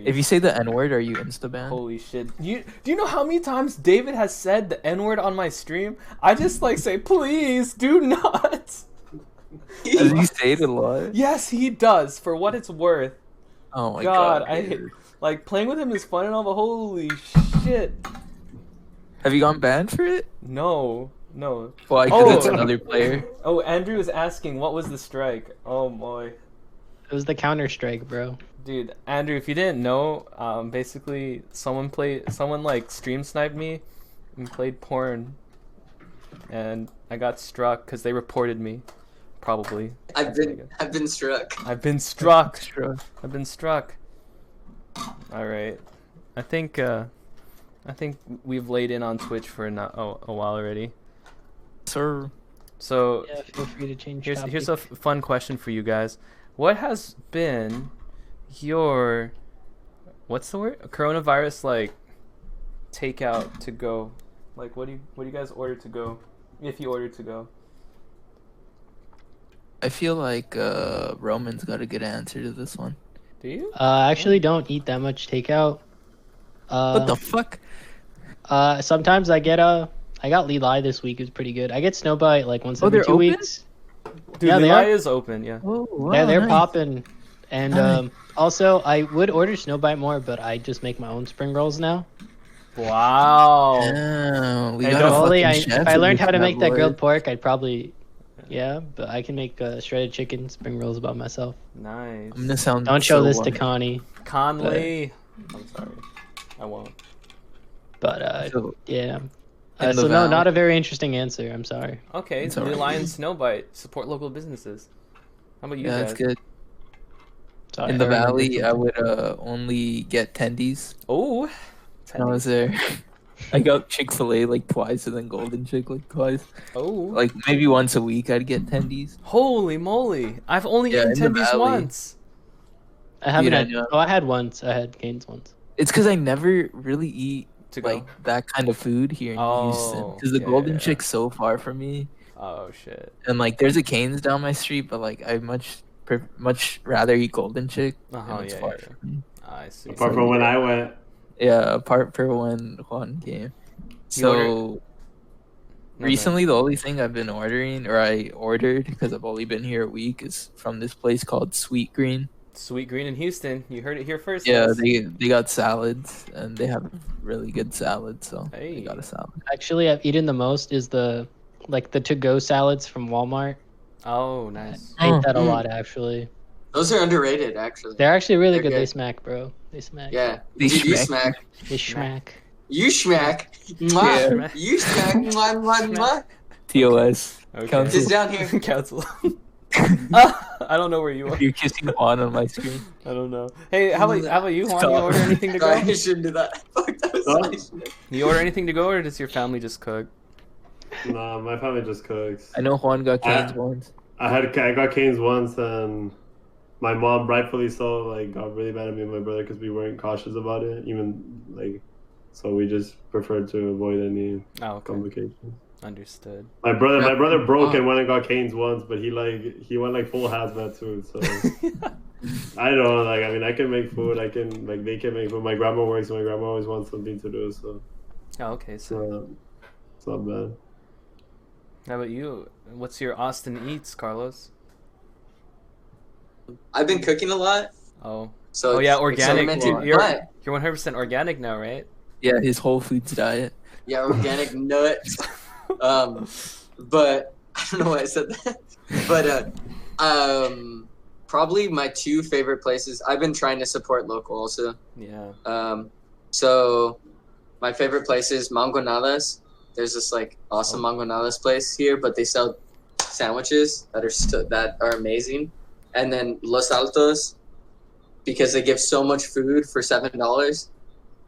If you say the N word, are you insta banned? Holy shit. Do you know how many times David has said the N-word on my stream? I just like say, please do not. Does he say it a lot? Yes, he does, for what it's worth. Oh my God, god. I hate, like playing with him is fun and all, but holy shit. Have you gone banned for it? No. Why? Because it's another player. Oh, Andrew is asking what was the strike. Oh boy. It was the Counter Strike, bro. Dude, Andrew, if you didn't know, basically someone like stream sniped me and played porn, and I got struck because they reported me. Probably. I've been struck. I've been struck. Sure. I've been struck. All right. I think we've laid in on Twitch for a while already. Sir. So Yeah, feel free to change. here's a fun question for you guys. What has been your what's the word? Coronavirus like takeout to go? Like what do you guys order to go? If you order to go. I feel like Roman's got a good answer to this one. Do you? I actually don't eat that much takeout. What the fuck? Sometimes I got Leli this week. It was pretty good. I get Snowbite like once Oh, every they're 2 open? weeks. Dude, Yeah, they Leli are. is open, yeah. Oh, wow, Yeah, they're nice. popping. And Nice. also, I would order Snowbite more, but I just make my own spring rolls now. Wow. Damn, we Hey, got don't- a Only fucking chef if I in learned this how to make that boy. grilled pork, I'd probably, yeah. But I can make shredded chicken spring rolls by myself. Nice. I'm gonna sound. Don't show so this to white. Connie. Conley. I'm sorry. I won't. But So, yeah. in the So no, Val- not a very interesting answer. I'm sorry. Okay, It's the alright. Lion Snowbite. Support local businesses. How about you yeah, guys? that's good. Sorry, In the I remembered valley, I something. would only get tendies Oh. when I was there. I got Chick-fil-A like twice, and then Golden Chick like twice. Oh. Like maybe once a week, I'd get tendies. Holy moly. I've only Yeah, eaten in the tendies valley. once. I haven't Dude, I had. know. Oh, I had once. I had Canes once. It's because I never really eat To go. like that kind of food here in Houston. Oh, Because the yeah, Golden yeah. Chick's so far from me, Oh shit. and like there's a Cane's down my street, but like I much rather eat Golden Chick. Uh-huh, and it's yeah, far yeah. from me. I see. Apart from when I went. Yeah, apart for when Juan came. So recently, the only thing I've been ordering, or I ordered because I've only been here a week, is from this place called Sweet Green. Sweet Green in Houston. You heard it here first. Yeah, guys. they got salads, and they have really good salads. So Hey. they got a salad. Actually, I've eaten the most is the to-go salads from Walmart. Oh, nice. I ate that a Mm. lot actually. Those are underrated, actually. They're actually really They're good. They good. smack, bro. They smack. Yeah. They Dude, you smack. smack. They smack. You smack. Mwah. Yeah. You smack. Mwah, mwah, mwah. TOS. Okay. Council. It's down here. Council. I don't know where you are. You're kissing Juan on my screen. I don't know. Hey, how about you, Juan? You Stop. order anything to go? Sorry, I shouldn't do that. Fuck, that was Huh? I shouldn't. You order anything to go, or does your family just cook? Nah, my family just cooks. I know Juan got Canes once. I got canes once, and my mom, rightfully so, like got really mad at me and my brother because we weren't cautious about it. Even like, so we just preferred to avoid any Oh, okay. complications. Understood. My brother broke and went and got canes once, but he went like full hazmat too. So I don't know. Like, I mean, I can make food. They can make food. My grandma works. And my grandma always wants something to do. So Oh, okay. So, it's not bad. how about you? What's your Austin eats, Carlos? I've been cooking a lot, Oh, so oh yeah, it's organic. experimenting. You're But, 100% organic now, right? Yeah, his Whole Foods diet. yeah, organic nuts. But I don't know why I said that. But probably my two favorite places. I've been trying to support local also. Yeah. So my favorite place is Mangonadas. There's this like awesome Mangonadas place here, but they sell sandwiches that are amazing. And then Los Altos, because they give so much food for $7.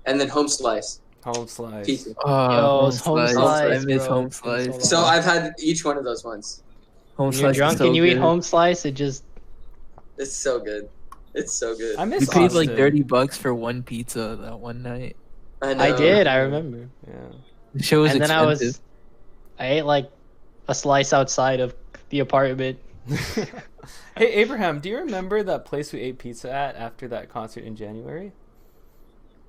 And then Home Slice Home slice. pizza. Oh, Home Slice, I miss bro. Home It's been so Slice. So long. I've had each one of those ones. Home When you're Slice is drunk so and you eat good. home slice, it just It's so good. It's so good. I miss We paid like Austin. $30 for one pizza that one night. I know. did. I remember. Yeah. The show was And then expensive. I ate like a slice outside of the apartment. Hey, Abraham, do you remember that place we ate pizza at after that concert in January?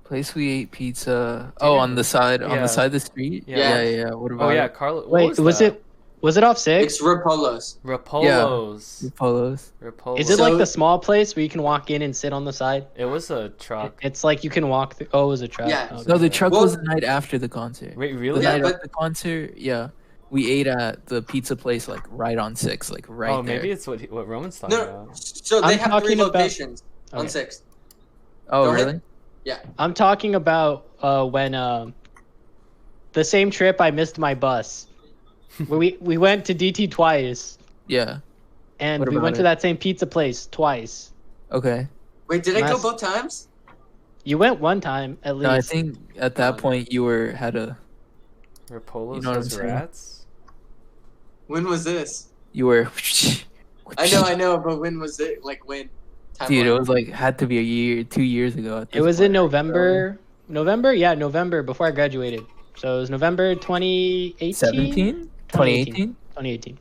Place we ate pizza. Do you- Oh, on the side Yeah. of the street. Yeah. Yeah. What about Oh yeah, it? Carlo. what Wait, was that? it off six? It's Rapolo's. Rapolo's? Polos. Rapolo's. Is it So- like the small place where you can walk in and sit on the side? It was a truck. It's like you can walk through. Oh, it was a truck. Yeah. Okay. No, the truck Well- was the night after the concert. Wait, The really? Yeah, night but- after the concert, yeah. We ate at the pizza place like right on 6, like right oh, there. maybe it's what Roman's talking No, about. so they I'm have 3 talking about- locations on Okay. 6th. Oh, Go ahead. really? I'm talking about when the same trip I missed my bus. we went to DT twice, Yeah. and What we about went to it? that same pizza place twice. Okay. Wait, did I go Last- both times? You went one time at least. No, I think at that point you had a Rapolo's You know what I'm has saying? rats? When was this? you were I know, but when was it? Like when? Dude, it Timeline. was like had to be a year, 2 years ago. At It this was in point. November. November? Yeah, November before I graduated. So it was November 2018? 17? 2018? 2018.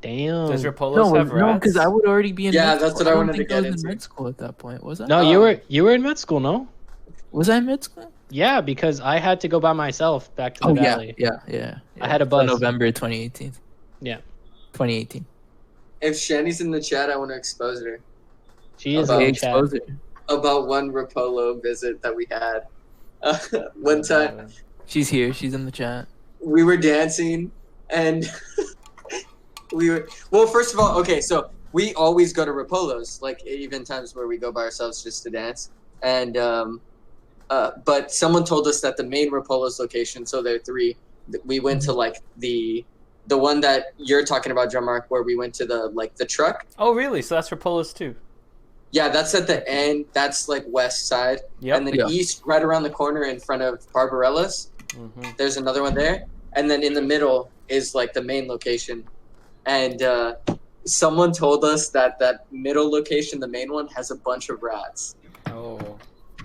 Damn. Does Rapolo's No, have rats? because I would already be in Yeah, med that's school. what I don't wanted to think get was into. in med school at that point, was I? No, you were in med school, no? Was I in med school? Yeah, because I had to go by myself back to the Oh, yeah. valley. Yeah. I had a So bus. November 2018. Yeah. 2018. If Shani's in the chat, I want to expose her She is About- in Okay, the chat. expose it. about one Rapolo visit that we had. One time, She's here. She's in the chat. we were dancing and well, first of all, okay, so we always go to Rapolo's, like even times where we go by ourselves just to dance. And but someone told us that the main Rapolo's location, so there are 3, we went to like the one that you're talking about, John Mark, where we went to the truck. Oh, really? So that's Rapolo's too. Yeah, that's at the end. That's like west side. Yep. And then Yeah. east, right around the corner in front of Barbarella's, Mm-hmm. there's another one there. And then in the middle is like the main location. And someone told us that that middle location, the main one, has a bunch of rats. Oh.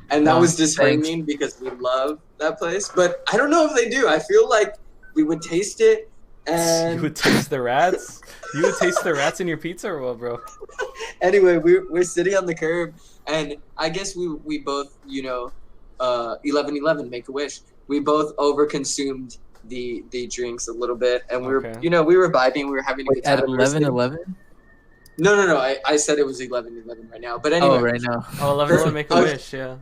And that Oh, was disheartening because we love that place. But I don't know if they do. I feel like we would taste it and You would taste the rats? You would taste the rats in your pizza or what, bro? anyway, we're sitting on the curb, and I guess we both, 11-11, Make-A-Wish. We both overconsumed the drinks a little bit, and we were, Okay. we were vibing, we were having a good time. At We were sitting- 11:11? No. I said it was 11-11 right now. But anyway, Oh, right now. Oh, 11 make a Oh. wish, yeah.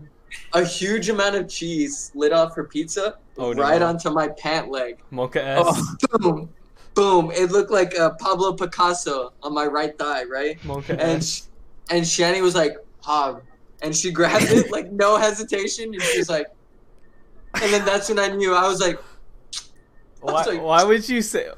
a huge amount of cheese slid off her pizza Oh, no. right onto my pant leg. Mocha S. Oh. Boom. Boom. It looked like Pablo Picasso on my right thigh, right? Mocha And S. and Shani was like, hog. And she grabbed it, like, no hesitation. And she was like, and then that's when I knew. I was like, Why, like- why would you say...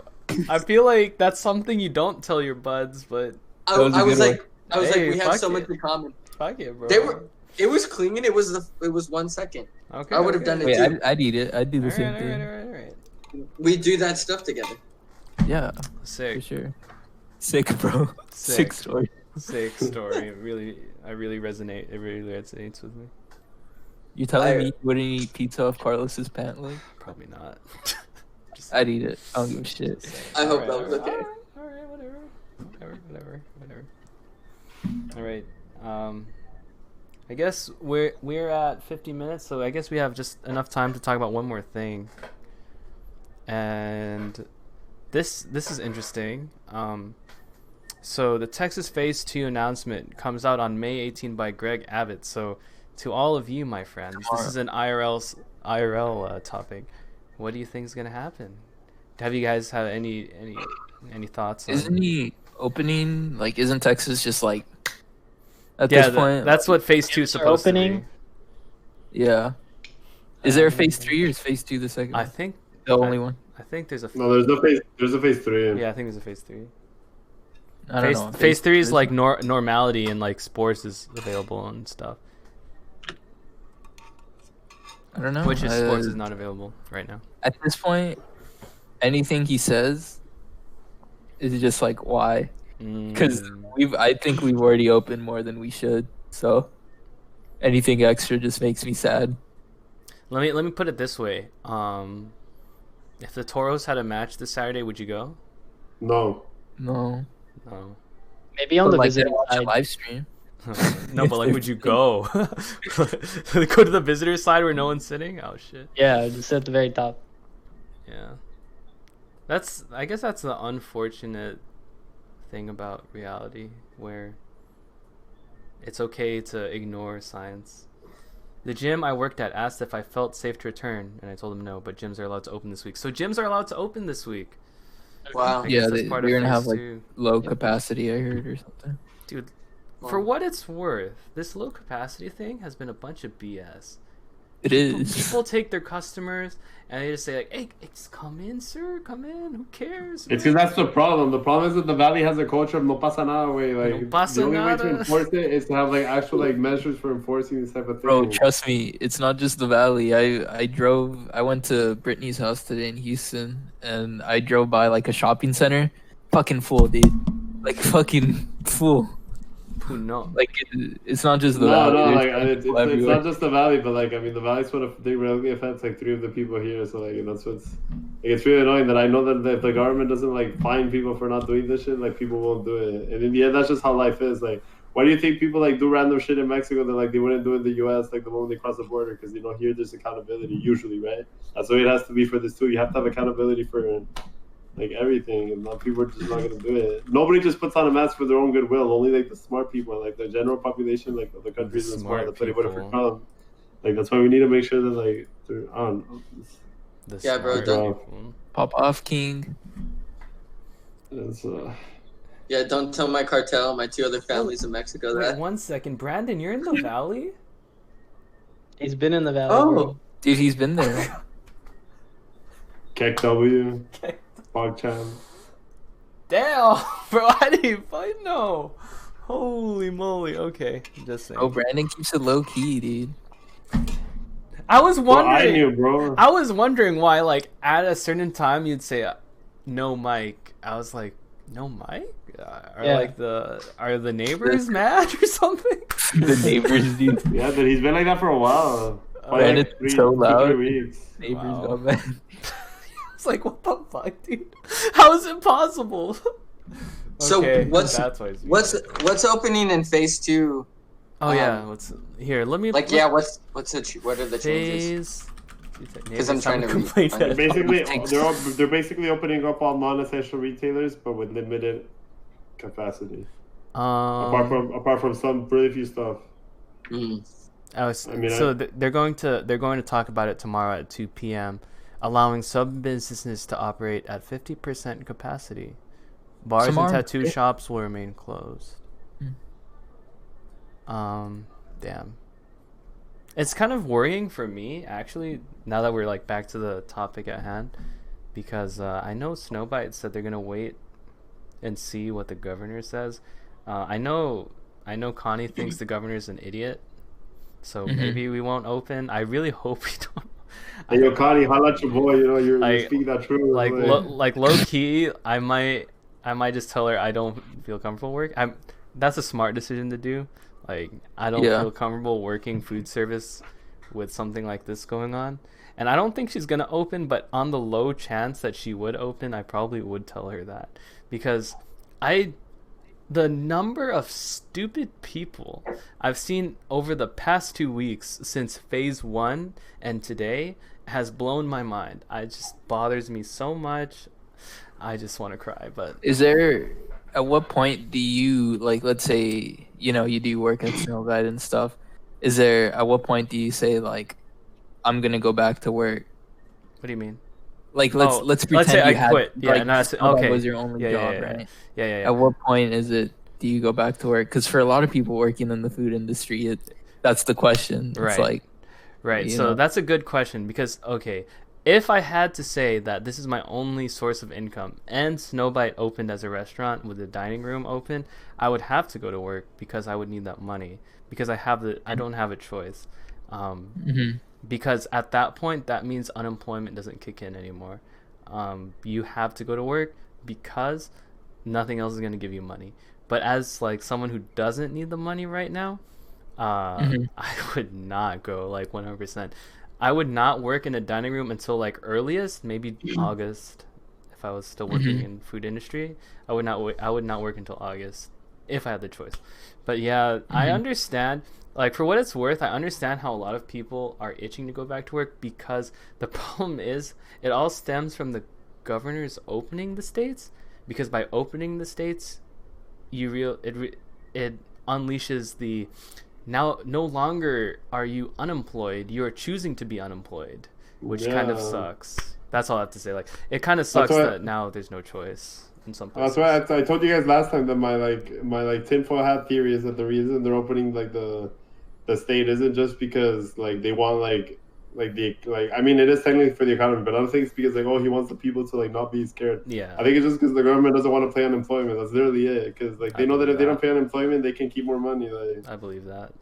I feel like that's something you don't tell your buds, but I That was a was good like, Hey, we have fuck so it. much in common. fuck it, bro. They were. It was clean. It was 1 second. Okay. I would have done it Wait, too. I'd eat it. I'd do the Alright, same alright, thing. alright. We do that stuff together. Yeah, for Sick. sure. Sick, bro. Sick story. Sick story. I really resonate. It really resonates with me. You telling me you wouldn't eat pizza off Carlos's pant leg? Probably not. Just I'd eat it. I don't give a shit. I hope Alright, that was okay. Alright, whatever. Alright. I guess we're at 50 minutes, so I guess we have just enough time to talk about one more thing. And this is interesting. So the Texas Phase 2 announcement comes out on May 18 by Greg Abbott. So to all of you, my friends, this is an IRL topic. What do you think is gonna happen? Have you guys had any thoughts? Isn't he opening? Like, isn't Texas just like at this point? That's what Phase 2 is supposed opening. to Yeah. Is there a phase 3 or is phase 2 the second? be. I one? think The only one. I think there's a No, there's no phase. There's a phase 3. yeah, I think there's a Phase 3. I don't know. Phase 3 is like normality and like sports is available and stuff, I don't know. which is sports is not available right now. At this point, anything he says is just like why? Because I think we've already opened more than we should. So anything extra just makes me sad. Let me put it this way. If the Toros had a match this Saturday, would you go? No. No. No. Maybe on the Like, visitor watch a side. live stream. No, but like, would you go? Go to the visitor side where no one's sitting? Oh shit. Yeah, just at the very top. Yeah. I guess that's the unfortunate thing about reality, where it's okay to ignore science. The gym I worked at asked if I felt safe to return, and I told them no, but gyms are allowed to open this week. So gyms are allowed to open this week. Wow. I Yeah, guess that's they're part of gonna have phase like 2. low capacity. I heard or something. Dude, for what it's worth, this low capacity thing has been a bunch of BS. It is. People take their customers and they just say like, "Hey, just come in, sir. Come in. Who cares?" It's because that's the problem. The problem is that the Valley has a culture of no pasa nada way. Like, No pasa the only way nada. to enforce it is to have like actual like measures for enforcing this type of thing. Bro, trust me, it's not just the Valley. I went to Brittany's house today in Houston, and I drove by like a shopping center, fucking full, dude. Like fucking full. Who knows? Like it's not just the No, Valley. no, there's like it's people everywhere. not just the Valley, but like I mean, the Valley's one of they really affects like 3 of the people here. So like that's what's like, it's really annoying that I know that if the government doesn't like fine people for not doing this shit, like people won't do it. And in the end, that's just how life is. Like, why do you think people like do random shit in Mexico that like they wouldn't do in the U.S. like the moment they cross the border? Because you know here there's accountability usually, right? That's the way it has to be for this too. You have to have accountability for like everything, and people are just not gonna do it. Nobody just puts on a mask for their own goodwill. Only like the smart people, like the general population, like of the country isn't smart. That's why they voted for people. Trump. Like that's why we need to make sure that like they're on. The Yeah, bro, smart don't- people. Pop off, King. It's, Yeah, don't tell my cartel, my 2 other families in Mexico Wait, that. 1 second, Brandon, you're in the valley. He's been in the valley. Oh. bro. Dude, he's been there. Kek W, PogChan. Damn, bro, I didn't even know. Holy moly. Okay, just saying. Oh, Brandon keeps it low key, dude. I was Well, I wondering. knew, bro. I was wondering why, like, at a certain time you'd say, "No mic." I was like, "No mic." Are the neighbors mad or something? The neighbors, dude. Yeah, but he's been like that for a while. Probably And like it's so loud. 3 weeks. Neighbors Wow. got mad. It's like, what the fuck, dude? How is it possible? So Okay, what's that's why it's what's opening in phase 2? Oh yeah, what's here? Let me Like, yeah, what are the changes? Because I'm trying to complain read- that Basically, Takes- they're basically opening up all non-essential retailers, but with limited capacity. Apart from some really few stuff. Mm. they're going to talk about it tomorrow at 2 p.m. allowing some businesses to operate at 50% capacity. Bars Tomorrow? and tattoo shops will remain closed. Damn. It's kind of worrying for me, actually, now that we're like back to the topic at hand, because I know Snowbite said they're gonna wait and see what the governor says. I know Connie thinks the governor's an idiot, so maybe we won't open. I really hope we don't. Hey, yo, Connie, holla at your boy. You know, you're speaking that true. Like low key, I might just tell her I don't feel comfortable working. That's a smart decision to do. Like, I don't feel comfortable working food service with something like this going on. And I don't think she's going to open, but on the low chance that she would open, I probably would tell her that. Because the number of stupid people I've seen over the past 2 weeks since phase 1 and today has blown my mind. It just bothers me so much. I just want to cry. But is there, at what point do you, like, let's say, you know, you do work at Snow Guide and stuff, is there, at what point do you say, like, I'm gonna go back to work? What do you mean? Like, let's pretend say you I had, quit. Yeah, like, okay. that was your only job, right? Yeah. At what point do you go back to work? Because for a lot of people working in the food industry, that's the question. It's like, right. So that's a good question because, okay, if I had to say that this is my only source of income and Snowbite opened as a restaurant with a dining room open, I would have to go to work because I would need that money because I don't have a choice. Because at that point, that means unemployment doesn't kick in anymore. You have to go to work because nothing else is going to give you money. But as like someone who doesn't need the money right now, I would not go like 100%. I would not work in a dining room until like earliest, maybe August. If I was still working in food industry, I would not work until August if I had the choice. But yeah, I understand. Like, for what it's worth, I understand how a lot of people are itching to go back to work because the problem is it all stems from the governors opening the states. Because by opening the states, it unleashes the now no longer are you unemployed, you are choosing to be unemployed, which kind of sucks. That's all I have to say. Like, it kind of sucks that now there's no choice in some places. That's why I told you guys last time that my tinfoil hat theory is that the reason they're opening like the state isn't just because like they want I mean it is technically for the economy, but I don't think it's because like he wants the people to like not be scared. Yeah, I think it's just because the government doesn't want to pay unemployment. That's literally it. Because like they know that if they don't pay unemployment, they can keep more money. Like, I believe that.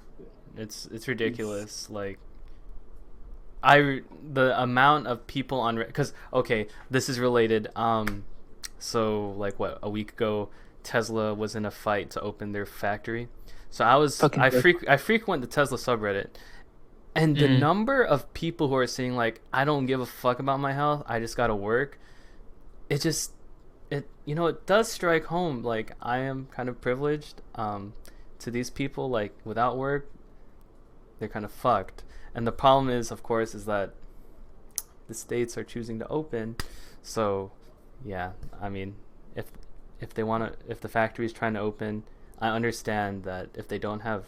It's ridiculous. Like, the amount of people on because okay, this is related. So like a week ago, Tesla was in a fight to open their factory. So I frequent the Tesla subreddit, and the number of people who are saying like, I don't give a fuck about my health, I just gotta work. It does strike home. Like, I am kind of privileged. To these people, like, without work, they're kind of fucked. And the problem is, of course, is that the states are choosing to open. So, yeah, I mean, if the factory is trying to open, I understand that if they don't have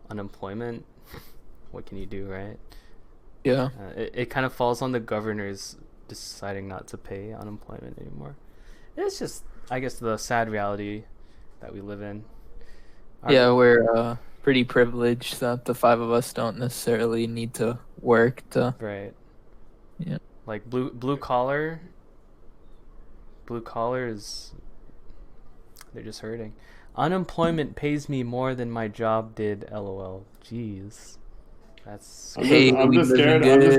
unemployment, what can you do, right? Yeah. It kind of falls on the governors deciding not to pay unemployment anymore. It's just, I guess, the sad reality that we live in. We're pretty privileged that the 5 of us don't necessarily need to work to. Right. Yeah. Like blue collar is, they're just hurting. Unemployment pays me more than my job did. LOL. Jeez. That's. I'm just scared because.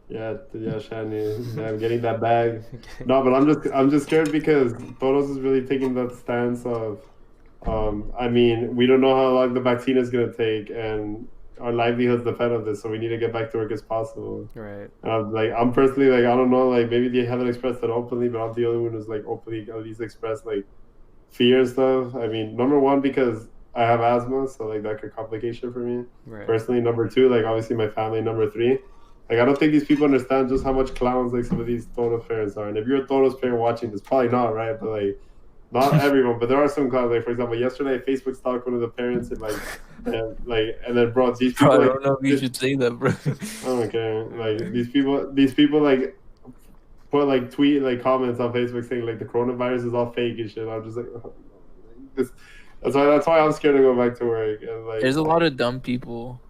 Yeah, Shani. Yeah, I'm getting that bag. No, but I'm just scared because Toros is really taking that stance of, I mean, we don't know how long the vaccine is gonna take, and our livelihoods depend on this, so we need to get back to work as possible. Right. I'm personally like, I don't know, like maybe they haven't expressed it openly, but I'm the only one who's like openly at least expressed like fear and stuff. I mean, number one, because I have asthma, so like that could complicate shit for me. Right. Personally, number two, like obviously my family. Number three, like I don't think these people understand just how much clowns like some of these Toros parents are. And if you're a Toros parent watching this, probably not, right? But like, not everyone, but there are some clowns. Like for example, yesterday Facebook stalked one of the parents and and then brought these people. Bro, I don't know if you should say that, bro. I don't care. Like these people like put like tweet like comments on Facebook saying like the coronavirus is all fake and shit. I'm just like, this. That's why I'm scared to go back to work. And, like, there's a lot of dumb people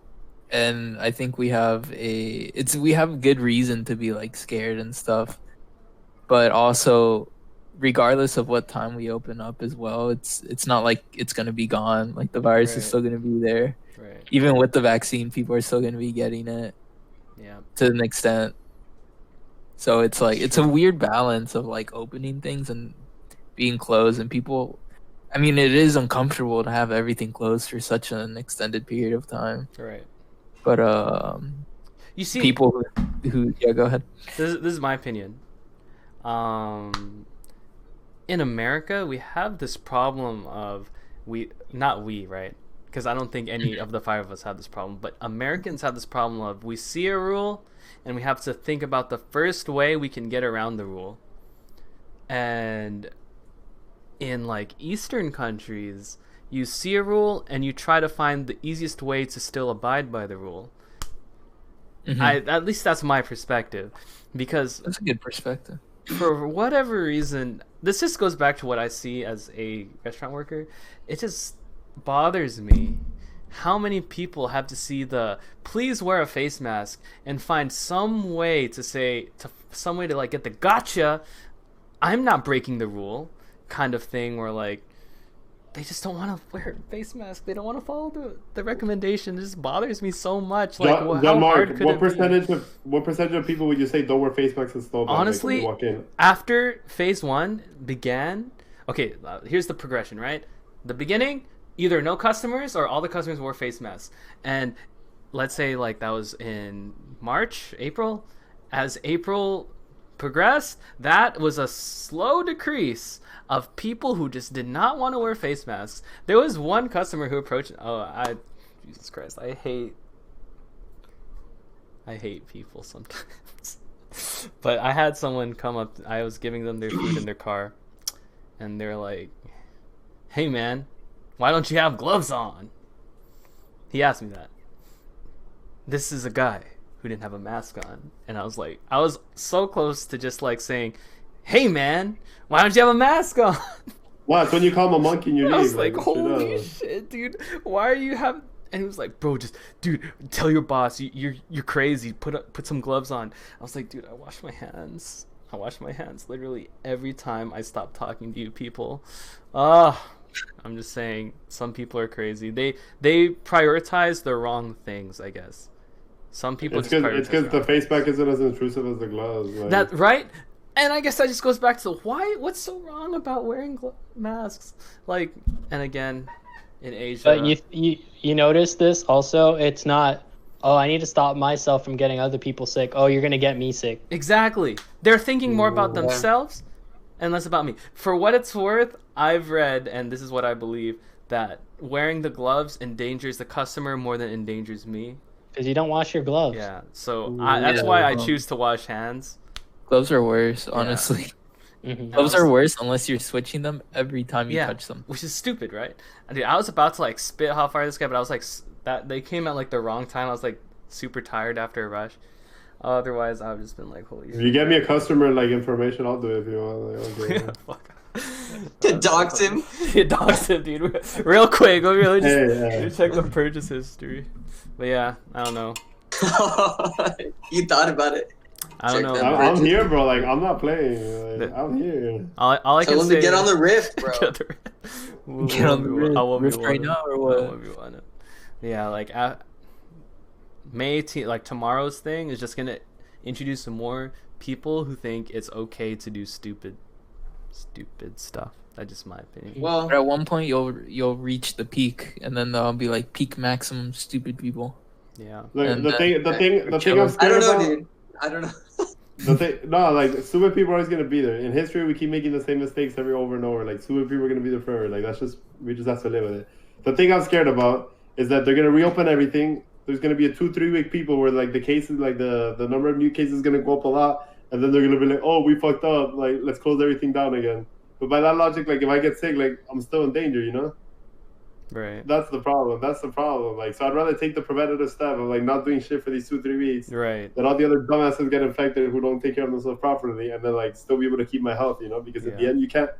and I think we have good reason to be like scared and stuff. But also, regardless of what time we open up as well, it's not like it's gonna be gone. Like the virus is Right. still gonna be there. Right. Even with the vaccine, people are still gonna be getting it Yeah. to an extent. So it's like it's a weird balance of like opening things and being closed, and people. I mean, it is uncomfortable to have everything closed for such an extended period of time. Right. But You see, people who yeah, go ahead. this is my opinion. In America, we have this problem of right? Because I don't think any of the five of us have this problem, but Americans have this problem of we see a rule and we have to think about the first way we can get around the rule. And in like Eastern countries, you see a rule and you try to find the easiest way to still abide by the rule. At least that's my perspective, because That's a good perspective. for whatever reason, this just goes back to what I see as a restaurant worker. It just bothers me how many people have to see the please wear a face mask and find some way to like get the gotcha, I'm not breaking the rule kind of thing, where like they just don't want to wear a face mask. They don't want to follow the recommendation. It just bothers me so much. Like, how hard could what it percentage be? what percentage of people would you say don't wear face masks and stuff? Honestly, like, when you walk in? after phase 1 began, okay, here's the progression, right? The beginning, either no customers or all the customers wore face masks. And let's say like that was in March, April. As April progressed, that was a slow decrease of people who just did not want to wear face masks. There was one customer who approached. Jesus Christ, I hate people sometimes. But I had someone come up. I was giving them their food in their car, and they're like, "Hey man, why don't you have gloves on?" He asked me that. This is a guy who didn't have a mask on, and I was so close to just like saying, "Hey man, why don't you have a mask on?" What? When you call him a monkey and you leave? I was like, straight "Holy up. shit, dude! Why are you having?" And he was like, "Bro, dude, tell your boss you're crazy. Put some gloves on." I was like, "Dude, I wash my hands. Literally every time I stop talking to you people." I'm just saying, some people are crazy. They prioritize the wrong things, I guess. Some people It's because the the face mask isn't as intrusive as the gloves. Like, that right. And I guess that just goes back to what's so wrong about wearing masks? Like, and again, in Asia. But you notice this also. It's not. Oh, I need to stop myself from getting other people sick. Oh, you're gonna get me sick. Exactly. They're thinking more about themselves and less about me. For what it's worth, I've read, and this is what I believe, that wearing the gloves endangers the customer more than endangers me. Because you don't wash your gloves. Yeah. So that's why I choose to wash hands. Gloves are worse, honestly. Mm-hmm. Gloves are worse unless you're switching them every time you touch them. Which is stupid, right? Dude, I was about to like spit how far this guy, but I was like, that they came at like the wrong time. I was like super tired after a rush. Otherwise, I've just been like, holy shit. If you get me a customer like information, I'll do it if you want. Like, okay. Fuck. Dox him. You doxed him, dude. Real quick, let me Hey, just check the purchase history. But yeah, I don't know. You thought about it. I don't Check know. that. I'm here, bro. Like, I'm not playing. Like, I'm here. All I Tell can him say to get on the rift, bro. Get on the rift right now or what? Yeah, like May 18th, like tomorrow's thing is just gonna introduce some more people who think it's okay to do stupid stuff. That's just my opinion. Well, But at one point you'll reach the peak, and then there'll be like peak maximum stupid people. Yeah. Like, And, the thing I'm I scared don't know, about. dude. I don't know. No, like stupid people are always gonna be there. In history, we keep making the same mistakes over and over. Like stupid people are gonna be there forever. Like we just have to live with it. The thing I'm scared about is that they're gonna reopen everything. There's gonna be a 2-3 week people where like the cases, like the number of new cases is gonna go up a lot, and then they're gonna be like, oh, we fucked up. Like let's close everything down again. But by that logic, like if I get sick, like I'm still in danger, you know? Right. That's the problem. Like, so I'd rather take the preventative step of like not doing shit for these 2-3 weeks. Right. That all the other dumbasses get infected who don't take care of themselves properly, and then like still be able to keep my health, you know? Because at the end, you can't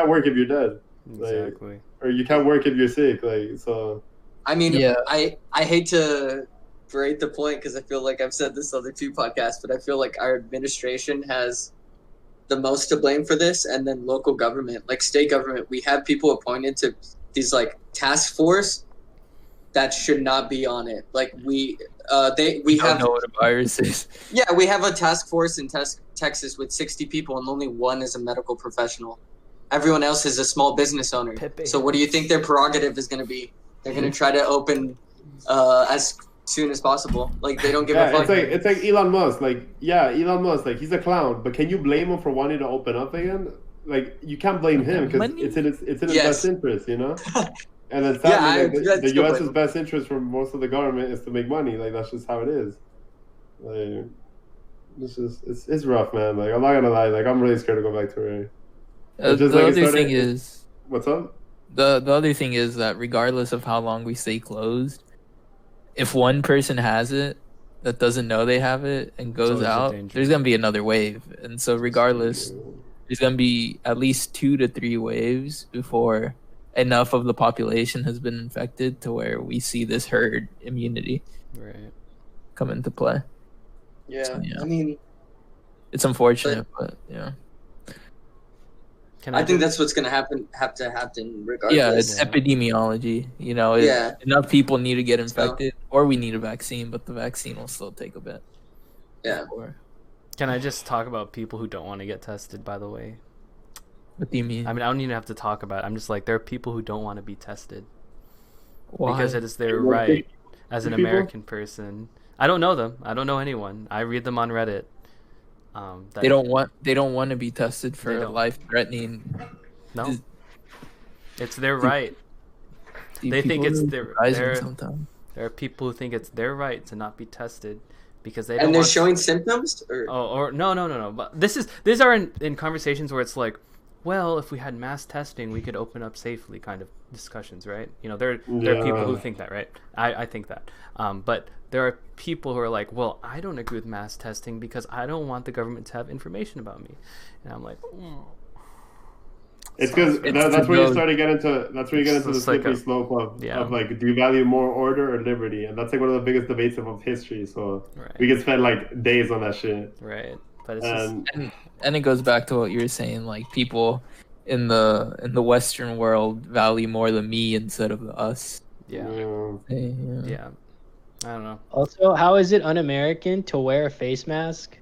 work if you're dead, Exactly. or you can't work if you're sick. Like, so I mean, Yeah. I hate to reiterate the point because I feel like I've said this other two podcasts, but I feel like our administration has the most to blame for this, and then local government, like state government. We have people appointed to these like task force that should not be on it. Like we don't have know what a virus is. Yeah, we have a task force in Texas with 60 people, and only one is a medical professional. Everyone else is a small business owner. Pepe. So what do you think their prerogative is going to be? They're going to try to open as soon as possible. Like they don't give a fuck. It's like Elon Musk. Like Elon Musk. Like he's a clown, but can you blame him for wanting to open up again? Like you can't blame him because it's in his best interest, you know. And then sadly, the U.S.'s best interest for most of the government is to make money. Like that's just how it is. Like it's rough, man. Like I'm not gonna lie. Like I'm really scared to go back to it. The other thing is, what's up? The other thing is that regardless of how long we stay closed, if one person has it that doesn't know they have it and goes out, there's gonna be another wave. And so regardless, there's gonna be at least 2 to 3 waves before enough of the population has been infected to where we see this herd immunity come into play. Yeah, so, I mean, it's unfortunate, but yeah. I think that's what's gonna have to happen regardless. Yeah, it's epidemiology. You know, enough people need to get infected, or we need a vaccine, but the vaccine will still take a bit. Yeah. Can I just talk about people who don't want to get tested? By the way. What do you mean? I mean, I don't even have to talk about it. I'm just like, there are people who don't want to be tested. Why? Because it is their right as an American person. I don't know them. I don't know anyone. I read them on Reddit. They don't want to be tested for life-threatening. No. It's their right. They think it's their there are people who think it's their right to not be tested because they don't and they're showing symptoms or no. But these are in conversations where it's like, well, if we had mass testing, we could open up safely kind of discussions, right? You know, there are people who think that, right? I think that. But there are people who are like, well, I don't agree with mass testing because I don't want the government to have information about me. And I'm like, It's because that's where you start to get into the slippery slope of like, do you value more order or liberty? And that's like one of the biggest debates of history. So we could spend like days on that shit. Right. But it's and it goes back to what you were saying, like people in the Western world value more the me instead of the us. Yeah. I don't know. Also, how is it un-American to wear a face mask?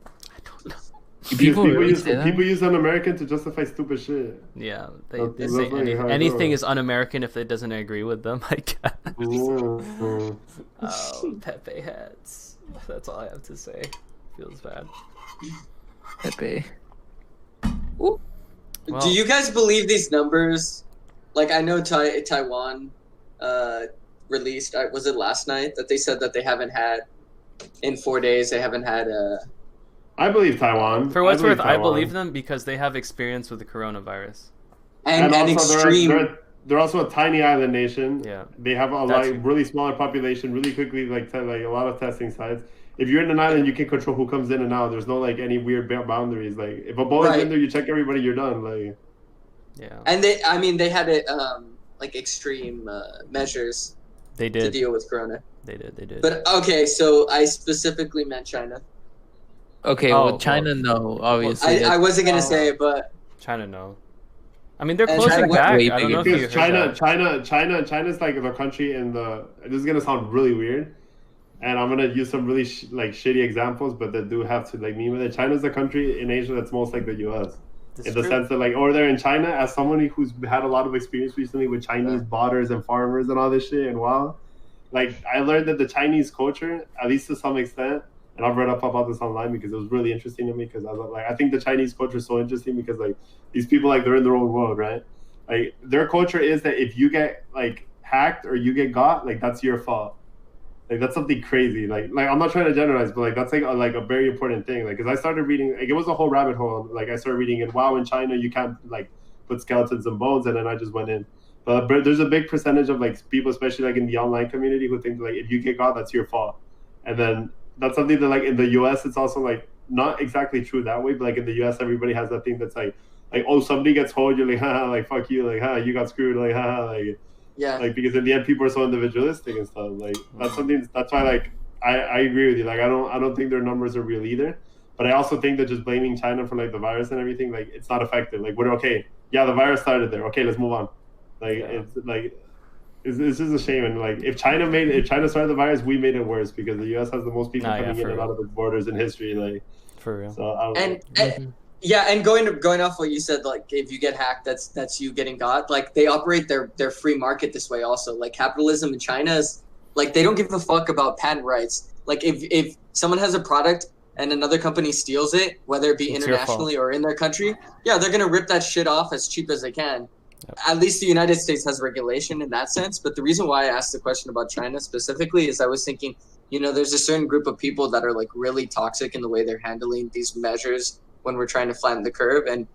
I don't know. People use un-American to justify stupid shit. Yeah, they say anything is un-American if it doesn't agree with them, I guess. Oh, Pepe hats. That's all I have to say. Feels bad. Pepe. Well, do you guys believe these numbers? Like, I know Taiwan released, was it last night, that they said that they haven't had, in 4 days, they haven't had I believe Taiwan. For what's worth, I believe them because they have experience with the coronavirus. And also extreme. They're also a tiny island nation. Yeah. They have a really smaller population, really quickly, like a lot of testing sites. If you're in an island, you can control who comes in and out. There's no like any weird boundaries. Like if a boat is in there, you check everybody. You're done. Like. Yeah. And they had it like extreme measures. They did to deal with Corona. They did. But okay, so I specifically meant China. Okay, China, no, obviously. I wasn't gonna say it, but China, no. I mean, they're closing back. I don't know if you heard China's like the country in the. This is gonna sound really weird, and I'm gonna use some really shitty examples, but they do have to like mean with it. China's the country in Asia that's most like the U.S. in the sense that like over there in China, as someone who's had a lot of experience recently with Chinese botters and farmers and all this shit, and like I learned that the Chinese culture, at least to some extent, and I've read up about this online because it was really interesting to me because I was like, I think the Chinese culture is so interesting because like these people like they're in their own world, right? Like their culture is that if you get like hacked or you get got, like that's your fault. Like that's something crazy. Like I'm not trying to generalize, but like that's like a very important thing. Like because I started reading, like it was a whole rabbit hole. Like I started reading, and wow, in China you can't like put skeletons and bones, and then I just went in. But there's a big percentage of like people, especially like in the online community, who think like if you get caught, that's your fault. And then that's something that like in the U.S. it's also like not exactly true that way, but like in the U.S. everybody has that thing that's like oh somebody gets hold, you're like haha, like fuck you, like ha you got screwed, like haha, like Yeah. Like, because in the end, people are so individualistic and stuff. Like, that's something. That's why, like, I agree with you. Like, I don't think their numbers are real either. But I also think that just blaming China for like the virus and everything, like, it's not effective. Like, we're okay. Yeah, the virus started there. Okay, let's move on. Like, it's like. It's just a shame, and like if China started the virus, we made it worse because the U.S. has the most people coming in and out of its borders in history, like for real. So I don't And yeah, and going off what you said, like if you get hacked, that's you getting got. Like they operate their free market this way also. Like capitalism in China is like they don't give a fuck about patent rights. Like if someone has a product and another company steals it, whether it be internationally or in their country, yeah, they're gonna rip that shit off as cheap as they can. Yep. At least the United States has regulation in that sense. But the reason why I asked the question about China specifically is I was thinking, you know, there's a certain group of people that are like really toxic in the way they're handling these measures when we're trying to flatten the curve. And,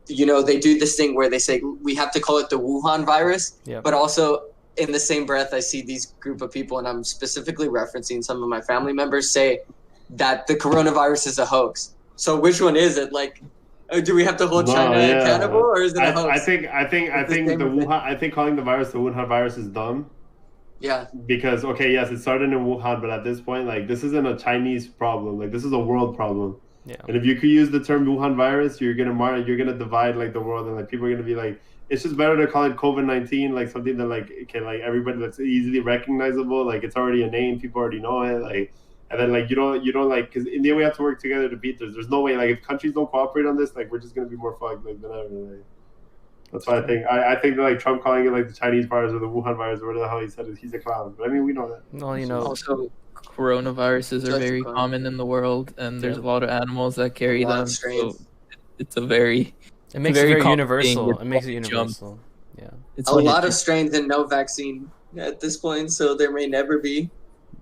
you know, they do this thing where they say we have to call it the Wuhan virus. Yep. But also in the same breath, I see these group of people, and I'm specifically referencing some of my family members, say that the coronavirus is a hoax. So which one is it? Like, do we have to hold China accountable, or is it a hoax? I think calling the virus the Wuhan virus is dumb. Yeah. Because yes, it started in Wuhan, but at this point, like, this isn't a Chinese problem. Like, this is a world problem. Yeah. And if you could use the term Wuhan virus, you're gonna divide like the world, and like people are gonna be like, it's just better to call it COVID-19, like something that like can like everybody that's easily recognizable. Like it's already a name, people already know it. Like. And then, like, you don't like, because in the end we have to work together to beat this. There's no way, like, if countries don't cooperate on this, like, we're just gonna be more fucked, like, than ever. Like, that's why I think that, like, Trump calling it like the Chinese virus or the Wuhan virus or whatever the hell he said is he's a clown. But I mean, we know that. Well, you know, also coronaviruses are very common in the world, and there's a lot of animals that carry them. So it's a very it makes it very universal. It makes it universal. Yeah, it's a lot of strains and no vaccine at this point, so there may never be.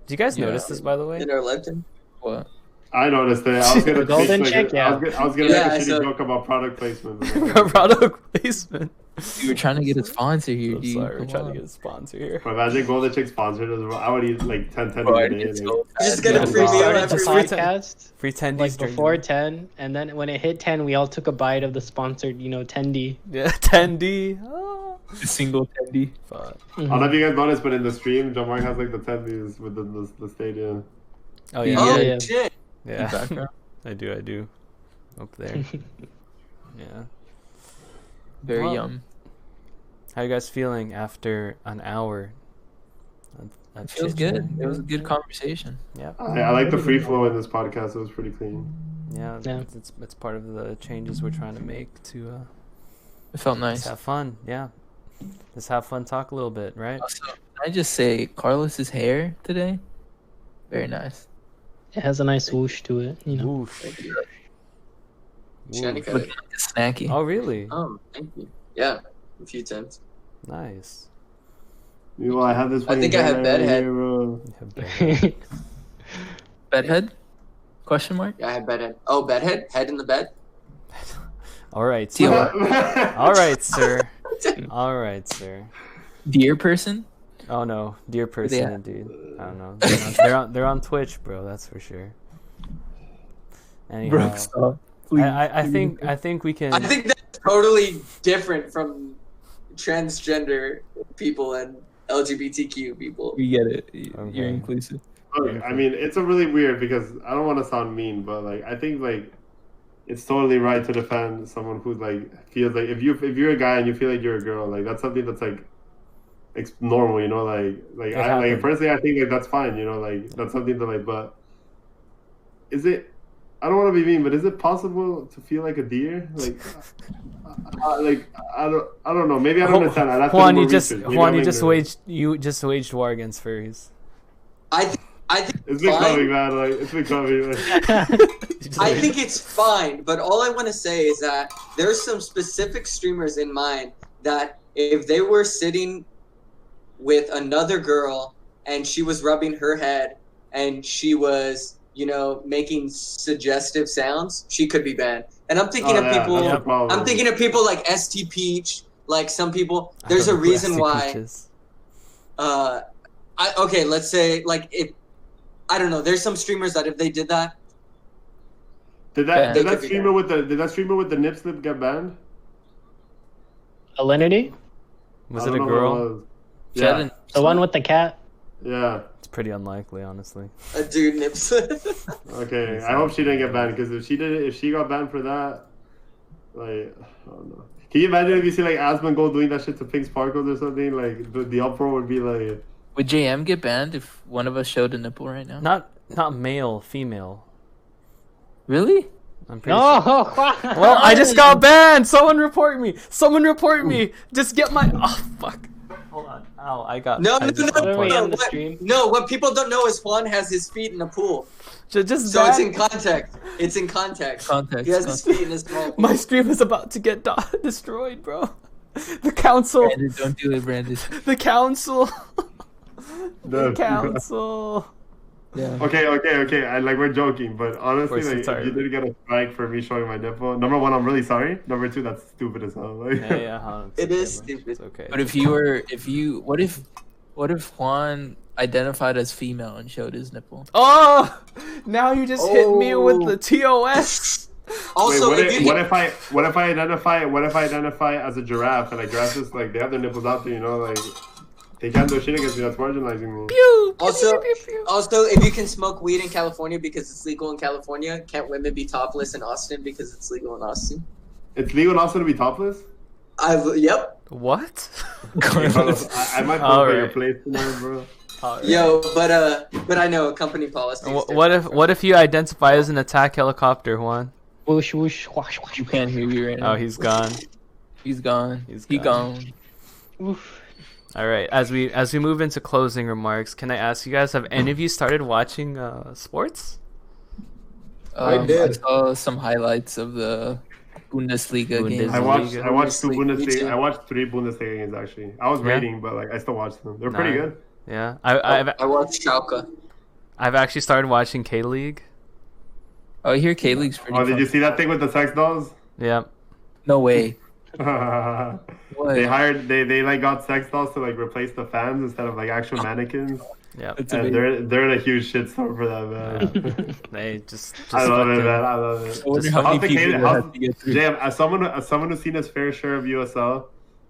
Do you guys notice this, by the way? In our lifetime? What? I noticed it. I was gonna golden chick, I was gonna make a shitty joke about product placement. Product placement. You were trying to get a sponsor here, dude. Sorry, we're trying to get a sponsor here. Imagine golden chick sponsored us. I would eat like 10 a day. Just get a free meal every podcast. Free 10 like before 10, and then when it hit 10, we all took a bite of the sponsored, 10D. Yeah, 10D. Oh. A single 10D. I don't know if you guys noticed, but in the stream, John Mark has like the 10Ds with the stadium. Oh yeah. Oh shit. Yeah. I do. Up there. Yeah. Very yum. How you guys feeling after an hour? It feels good. It was a good conversation. Yeah. I like the free flow in this podcast. It was pretty clean. Yeah. It's part of the changes we're trying to make to. It felt nice. Let's have fun. Yeah. Let's have fun. Talk a little bit, right? Also, can I just say, Carlos's hair today, very nice. It has a nice whoosh to it. Whoosh. Thank you. Snacky. Oh, really? Thank you. Yeah, a few times. Nice. Well, I have this. I think I have bedhead. Bedhead? Question mark? Yeah, I have bedhead. Oh, bedhead? Head in the bed? All right, sir. All right, sir. All right, sir. Dear person? Oh no, dear person, dude. I don't know. They're on Twitch, bro. That's for sure. Anyhow, bro, stop. Please, I think we can. I think that's totally different from transgender people and LGBTQ people. You get it. Okay. You're inclusive. Okay, I mean, it's a really weird because I don't want to sound mean, but like I think like it's totally right to defend someone who's like feels like if you're a guy and you feel like you're a girl, like that's something that's like it's normal, like I personally I think like that's fine, like that's something that like, but is it? I don't want to be mean, but is it possible to feel like a deer? Like I don't know. Maybe I don't understand. Juan, you just waged war against furries. I think it's been coming, man. Like it's been coming. I think it's fine, but all I want to say is that there's some specific streamers in mind that if they were sitting with another girl and she was rubbing her head and she was, making suggestive sounds, she could be banned. And I'm thinking of people. I'm thinking of people like ST Peach, like some people. There's a reason why. Okay, let's say like if. I don't know. There's some streamers that if they did that, did that streamer with the nip slip get banned? Alinity? Was I it a don't know what girl? was. She had Yeah, an- The one with the cat. yeah. It's pretty unlikely, honestly. A dude nips. Okay, I hope she didn't get banned because if she got banned for that, like, I don't know. Can you imagine if you see like Asmongold doing that shit to Pink Sparkles or something? Like the uproar would be like, Would JM get banned if one of us showed a nipple right now? Not male, female. Really? I'm pretty No. sure. Well, I just got banned. Someone report me. Someone report me. Just get my. Oh fuck. Hold on. Ow, I got. No, I no, just no, got Are we reported. on the What- stream? No, what people don't know is Juan has his feet in a pool. Just So it's ban- in context. It's in context. Context. He has his feet in his small pool. My stream is about to get destroyed, bro. The council. Brandon, don't do it, Brandon. The council. The No. council. Yeah. okay. We're joking, but honestly, Course, like, it's if you alright. did get a strike for me showing my nipple, number one, I'm really sorry. Number two, that's stupid as hell. Like, Yeah. It's It okay, is bro. stupid. It's okay. What if Juan identified as female and showed his nipple? Oh, now you just hit me with Oh. the TOS. Also, Wait, if you what if I identify as a giraffe and like giraffes just like they have their nipples out there, you know, like they can't do shit against me. That's marginalizing me. Pew, Also- pew, pew, pew. also if you can smoke weed in California because it's legal in California, can't women be topless in Austin because it's legal in Austin? It's legal also to be topless. Yep. What? Hey, Carlos, I might All put your right. place tonight, bro. Alright. Yo, but I know company policy. is What if you identify as an attack helicopter, Juan? Whoosh whoosh whoosh whoosh. You can't hear you right now. Oh, he's gone. He's gone. He's He gone. gone. Oof. All right. As we move into closing remarks, can I ask you guys? Have any of you started watching sports? I did. I saw some highlights of the Bundesliga games. I watched two Bundesliga, me too. Bundesliga. I watched 3 Bundesliga games actually. I was Yeah? rating, but like I still watched them. They're pretty Nice. good. Yeah. I've watched Schalke. I've actually started watching K League. Oh, I hear K League's pretty. Oh, did fun. you see that thing with the sex dolls? Yeah. No way. They What? hired they like got sex dolls to like replace the fans instead of like actual mannequins, Yeah. It's and amazing. they're in a huge shitstorm for that, man. They just I love it, fucking- man. I love it. I wonder Just how many how's the people K- that how's- have to get through. Jam, as someone who's seen his fair share of USL,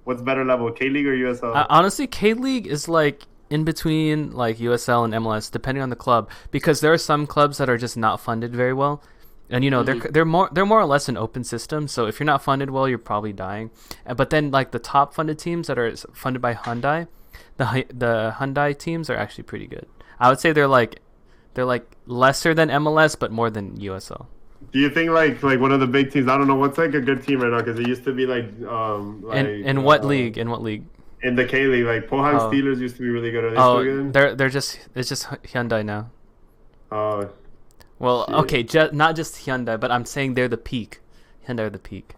what's better level, K League or USL? Honestly, K League is like in between like USL and MLS, depending on the club, because there are some clubs that are just not funded very well, and you know they're more or less an open system. So if you're not funded well, you're probably dying. But then like the top funded teams that are funded by Hyundai, the Hyundai teams are actually pretty good. I would say they're like lesser than MLS, but more than USL. Do you think like one of the big teams? I don't know what's like a good team right now because it used to be like In what league? In what league? In the K League, like Pohang Oh. Steelers used to be really good. Are they Oh, still good? it's just Hyundai now. Oh, Well, Shit. okay, not just Hyundai, but I'm saying they're the peak. Hyundai are the peak.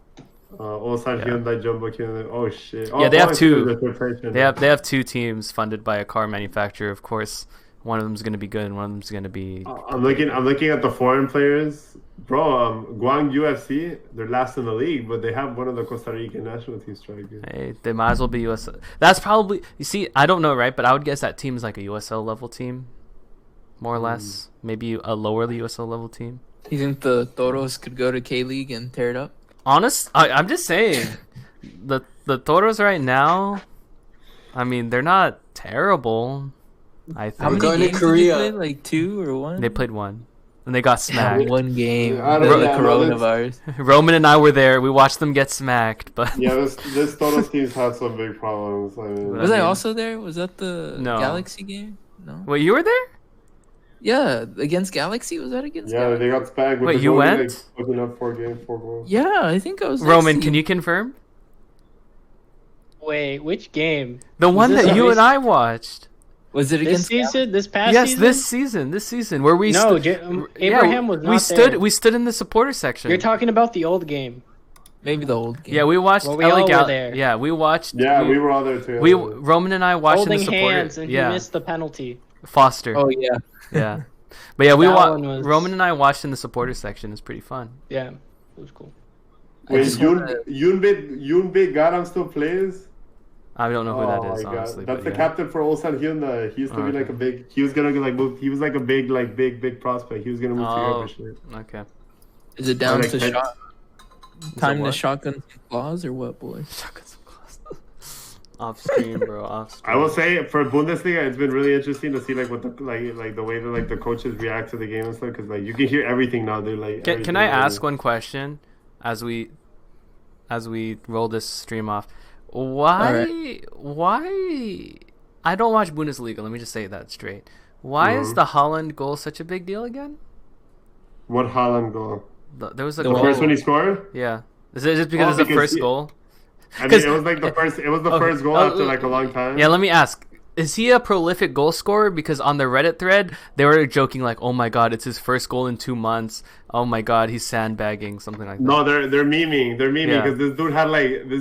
Ulsan Yeah. Hyundai Jumbo Hyundai. Oh shit. Oh, Yeah, they have Pohang two. Steelers are third place. They have two teams funded by a car manufacturer. Of course, one of them's going to be good, and one of them's going to be. I'm looking at the foreign players, bro. Guang UFC, they're last in the league, but they have one of the Costa Rican national team strikers. Hey, they might as well be USL. That's probably. You see, I don't know, right? But I would guess that team is like a USL level team, more or less. Maybe a lower USL level team. You think the Toros could go to K League and tear it up? I'm just saying, the Toros right now. I mean, they're not terrible. I How think many going to games did Korea. they play? Like 2 or 1? they played one, and they got Yeah, smacked. 1 game. I With don't- the yeah, no, coronavirus. Roman and I were there. We watched them get smacked, but Yeah, this Toros team's had some big problems. I mean, Was I mean- also there? Was that the No. Galaxy game? No. wait, you were there? Yeah, against Galaxy. Was that against? yeah, Galaxy? they got spanked. With Wait, the you goalie, went? Like, putting up 4 goals. Yeah, I think I was. Roman, next can to you confirm? Wait, which game? The one this that a you rec- and I watched. Was it This against? season? This past Yes, season? this season where we No, yeah, Abraham was not we stood there. we stood in the supporter section. You're talking about the old game. Maybe the old game. Yeah, we watched Well, we LA all were Gal- there. Yeah, we watched. Yeah, we were all there too. we Roman and I watched Holding in the supporter. hands, and yeah, he missed the penalty. Foster. Oh yeah. Yeah, but yeah, we That watched. one was- Roman and I watched in the supporter section. It's pretty fun. Yeah, it was cool. I Wait, just wanna- Yoonbit Garam still plays? I don't know who that is, my God. honestly. That's but the yeah. captain for Ulsan Hyundai. He used to be Okay. like a big. He was gonna like move. He was like a big prospect. He was gonna move to Europe Oh, and shit. okay. Is it down Like, to I- time to what? shotgun some claws or what, boys? Shotgun some claws. Off stream, bro. Off stream. I will say for Bundesliga, it's been really interesting to see like what the like the way that like the coaches react to the game and stuff because like you can hear everything now. They're like. Can I ask one question as we roll this stream off? Why I don't watch Bundesliga. Let me just say that straight. Why is the Haaland goal such a big deal again? What Haaland goal? There was a The goal. first one he scored? Yeah. Is it just because it's the first goal? I mean, it was like the first. It was the first goal after like a long time. Yeah, let me ask. Is he a prolific goal scorer? Because on the Reddit thread, they were joking like, "Oh my God, it's his first goal in 2 months. Oh my God, he's sandbagging," something like that. No, they're memeing. They're memeing because this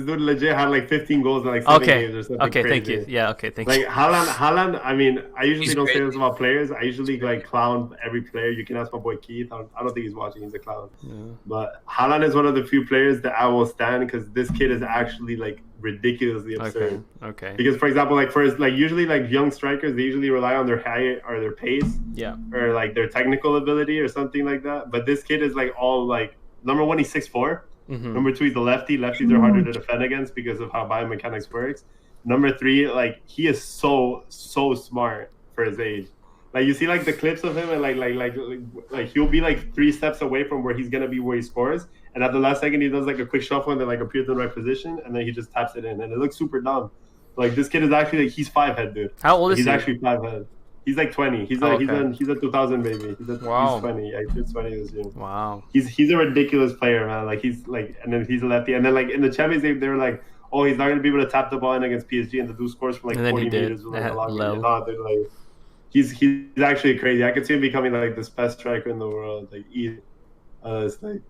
dude legit had like 15 goals in like 7 games or something. Okay, crazy. thank you. Yeah, okay, thank like, you. Haaland. I mean, I usually He's don't say great. this about players. I usually like clown every player. You can ask my boy Keith. I don't think he's watching. He's a clown. Yeah. But Haaland is one of the few players that I will stand because this kid is actually like ridiculously absurd. Okay. Because for example, like usually like young strikers, they usually rely on their height or their pace. Yeah. Or like their technical ability or something like that. But this kid is like all like number one, he's 6'4". Mm-hmm. Number two, he's a lefty. Lefties are harder to defend against because of how biomechanics works. Number three, like he is so smart for his age. Like you see like the clips of him and like he'll be like 3 steps away from where he's gonna be where he scores, and at the last second he does like a quick shuffle and then like appears in the right position and then he just taps it in and it looks super dumb. Like this kid is actually like he's 5 head, dude. How old is he's he? actually 5 head. He's like 20. He's a 2000 baby. He's 20. Yeah, he's 20 this year. Wow. He's a ridiculous player, man. Like he's like, and then he's a lefty, and then like in the Champions League, they were like, oh, he's not gonna be able to tap the ball in against PSG, and the dude scores from like And then 40 he did. meters with like a long Low. no, dude, like he's actually crazy. I could see him becoming like this best striker in the world. Like it's like.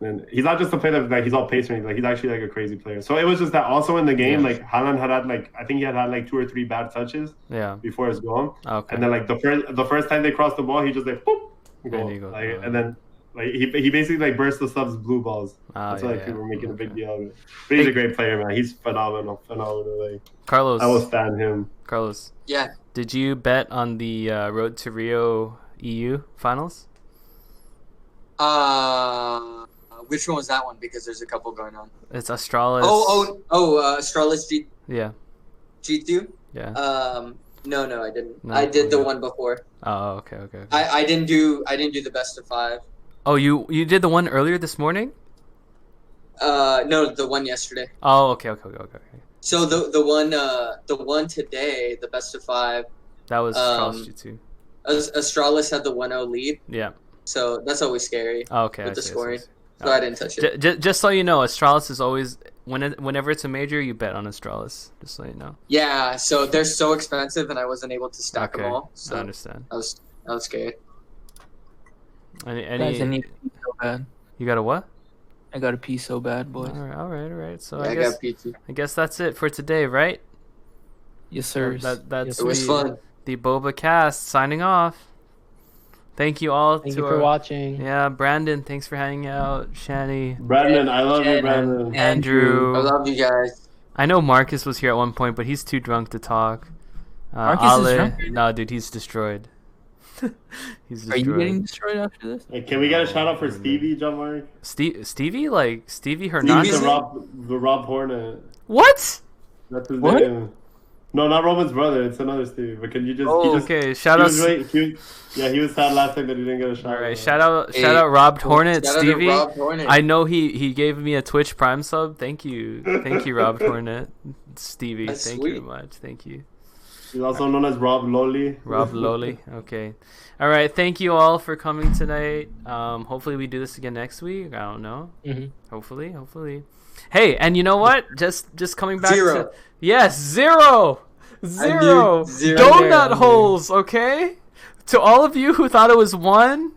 And he's not just a player that like he's all pace or anything. Like he's actually like a crazy player. So it was just that also in the game, like Haaland had like I think he had like 2 or 3 bad touches. Yeah. Before his goal. Okay. And then like the first time they crossed the ball, he just like boop, goal. And he goes, Like, and then like he basically like burst the subs blue balls. That's why yeah, people were making a big okay. deal of it. But he's a great player, man. He's phenomenal. Like Carlos. I will stand him. Carlos. Yeah. Did you bet on the Road to Rio EU finals? Which one was that one? Because there's a couple going on. It's Astralis. Astralis Yeah. G2? Yeah. No, I didn't. No, I did the okay. one before. Oh, okay. I didn't do the best of 5. Oh, you did the one earlier this morning? No, the one yesterday. Oh, okay. So the one today, the best of 5. That was Astralis G2. Astralis had the 1-0 lead. Yeah. So that's always scary. Oh, okay. With the scoring. Oh. So I didn't touch it. Just so you know, Astralis is always whenever it's a major, you bet on Astralis. Just so you know. Yeah, so they're so expensive, and I wasn't able to stack them all. So I understand. I was scared. Guys, I need to pee so bad. You got a what? I got to pee so bad, boys. All right. So Yeah, I guess that's it for today, right? Yes, sir. That's It was fun. The Boba Cast signing off. Thank you all. Thank you for watching. Yeah, Brandon, thanks for hanging out. Shani, Brandon, I love you, Brandon. Andrew. I love you guys. I know Marcus was here at one point, but he's too drunk to talk. Marcus is drunk right now? No, dude, he's destroyed. He's destroyed. Are you getting destroyed after this? Hey, can we get a shout out for Stevie, John Mark? Stevie? Like Stevie Hernandez? The Rob Hornet. What? That's his What? name. No, not Roman's brother. It's another Stevie. But can you just? Okay. Shout out. He was sad last time that he didn't get a shout out. All right. Shout out Rob Hornet, Shout out to Stevie. Rob Hornet. I know he gave me a Twitch Prime sub. Thank you, Rob Hornet, Stevie. That's Thank sweet. you very much. Thank you. He's also known as Rob Loli. Rob Loli. Okay. All right. Thank you all for coming tonight. Hopefully we do this again next week. I don't know. Mm-hmm. Hopefully. Hey, and you know what? Just coming back Zero. to yes, zero. Zero. Donut holes. Okay. To all of you who thought it was 1.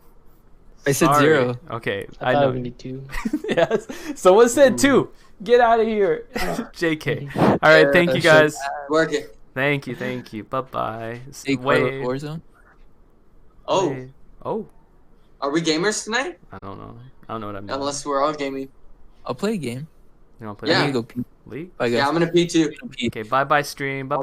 I said Sorry. 0. Okay, I I thought know. it would be 2. Yes. Someone said 2. Get out of here. JK. All right. Thank you guys. Work it. Thank you. Bye-bye. Hey, Wait. Warzone. Oh, Wait. Oh. are we gamers tonight? I don't know what I'm doing. Unless we're all gaming. I'll play a game. You want to play Yeah. I need to go pee. League? Bye, guys. Yeah, I'm gonna pee too. Okay. Bye-bye stream. Bye-bye.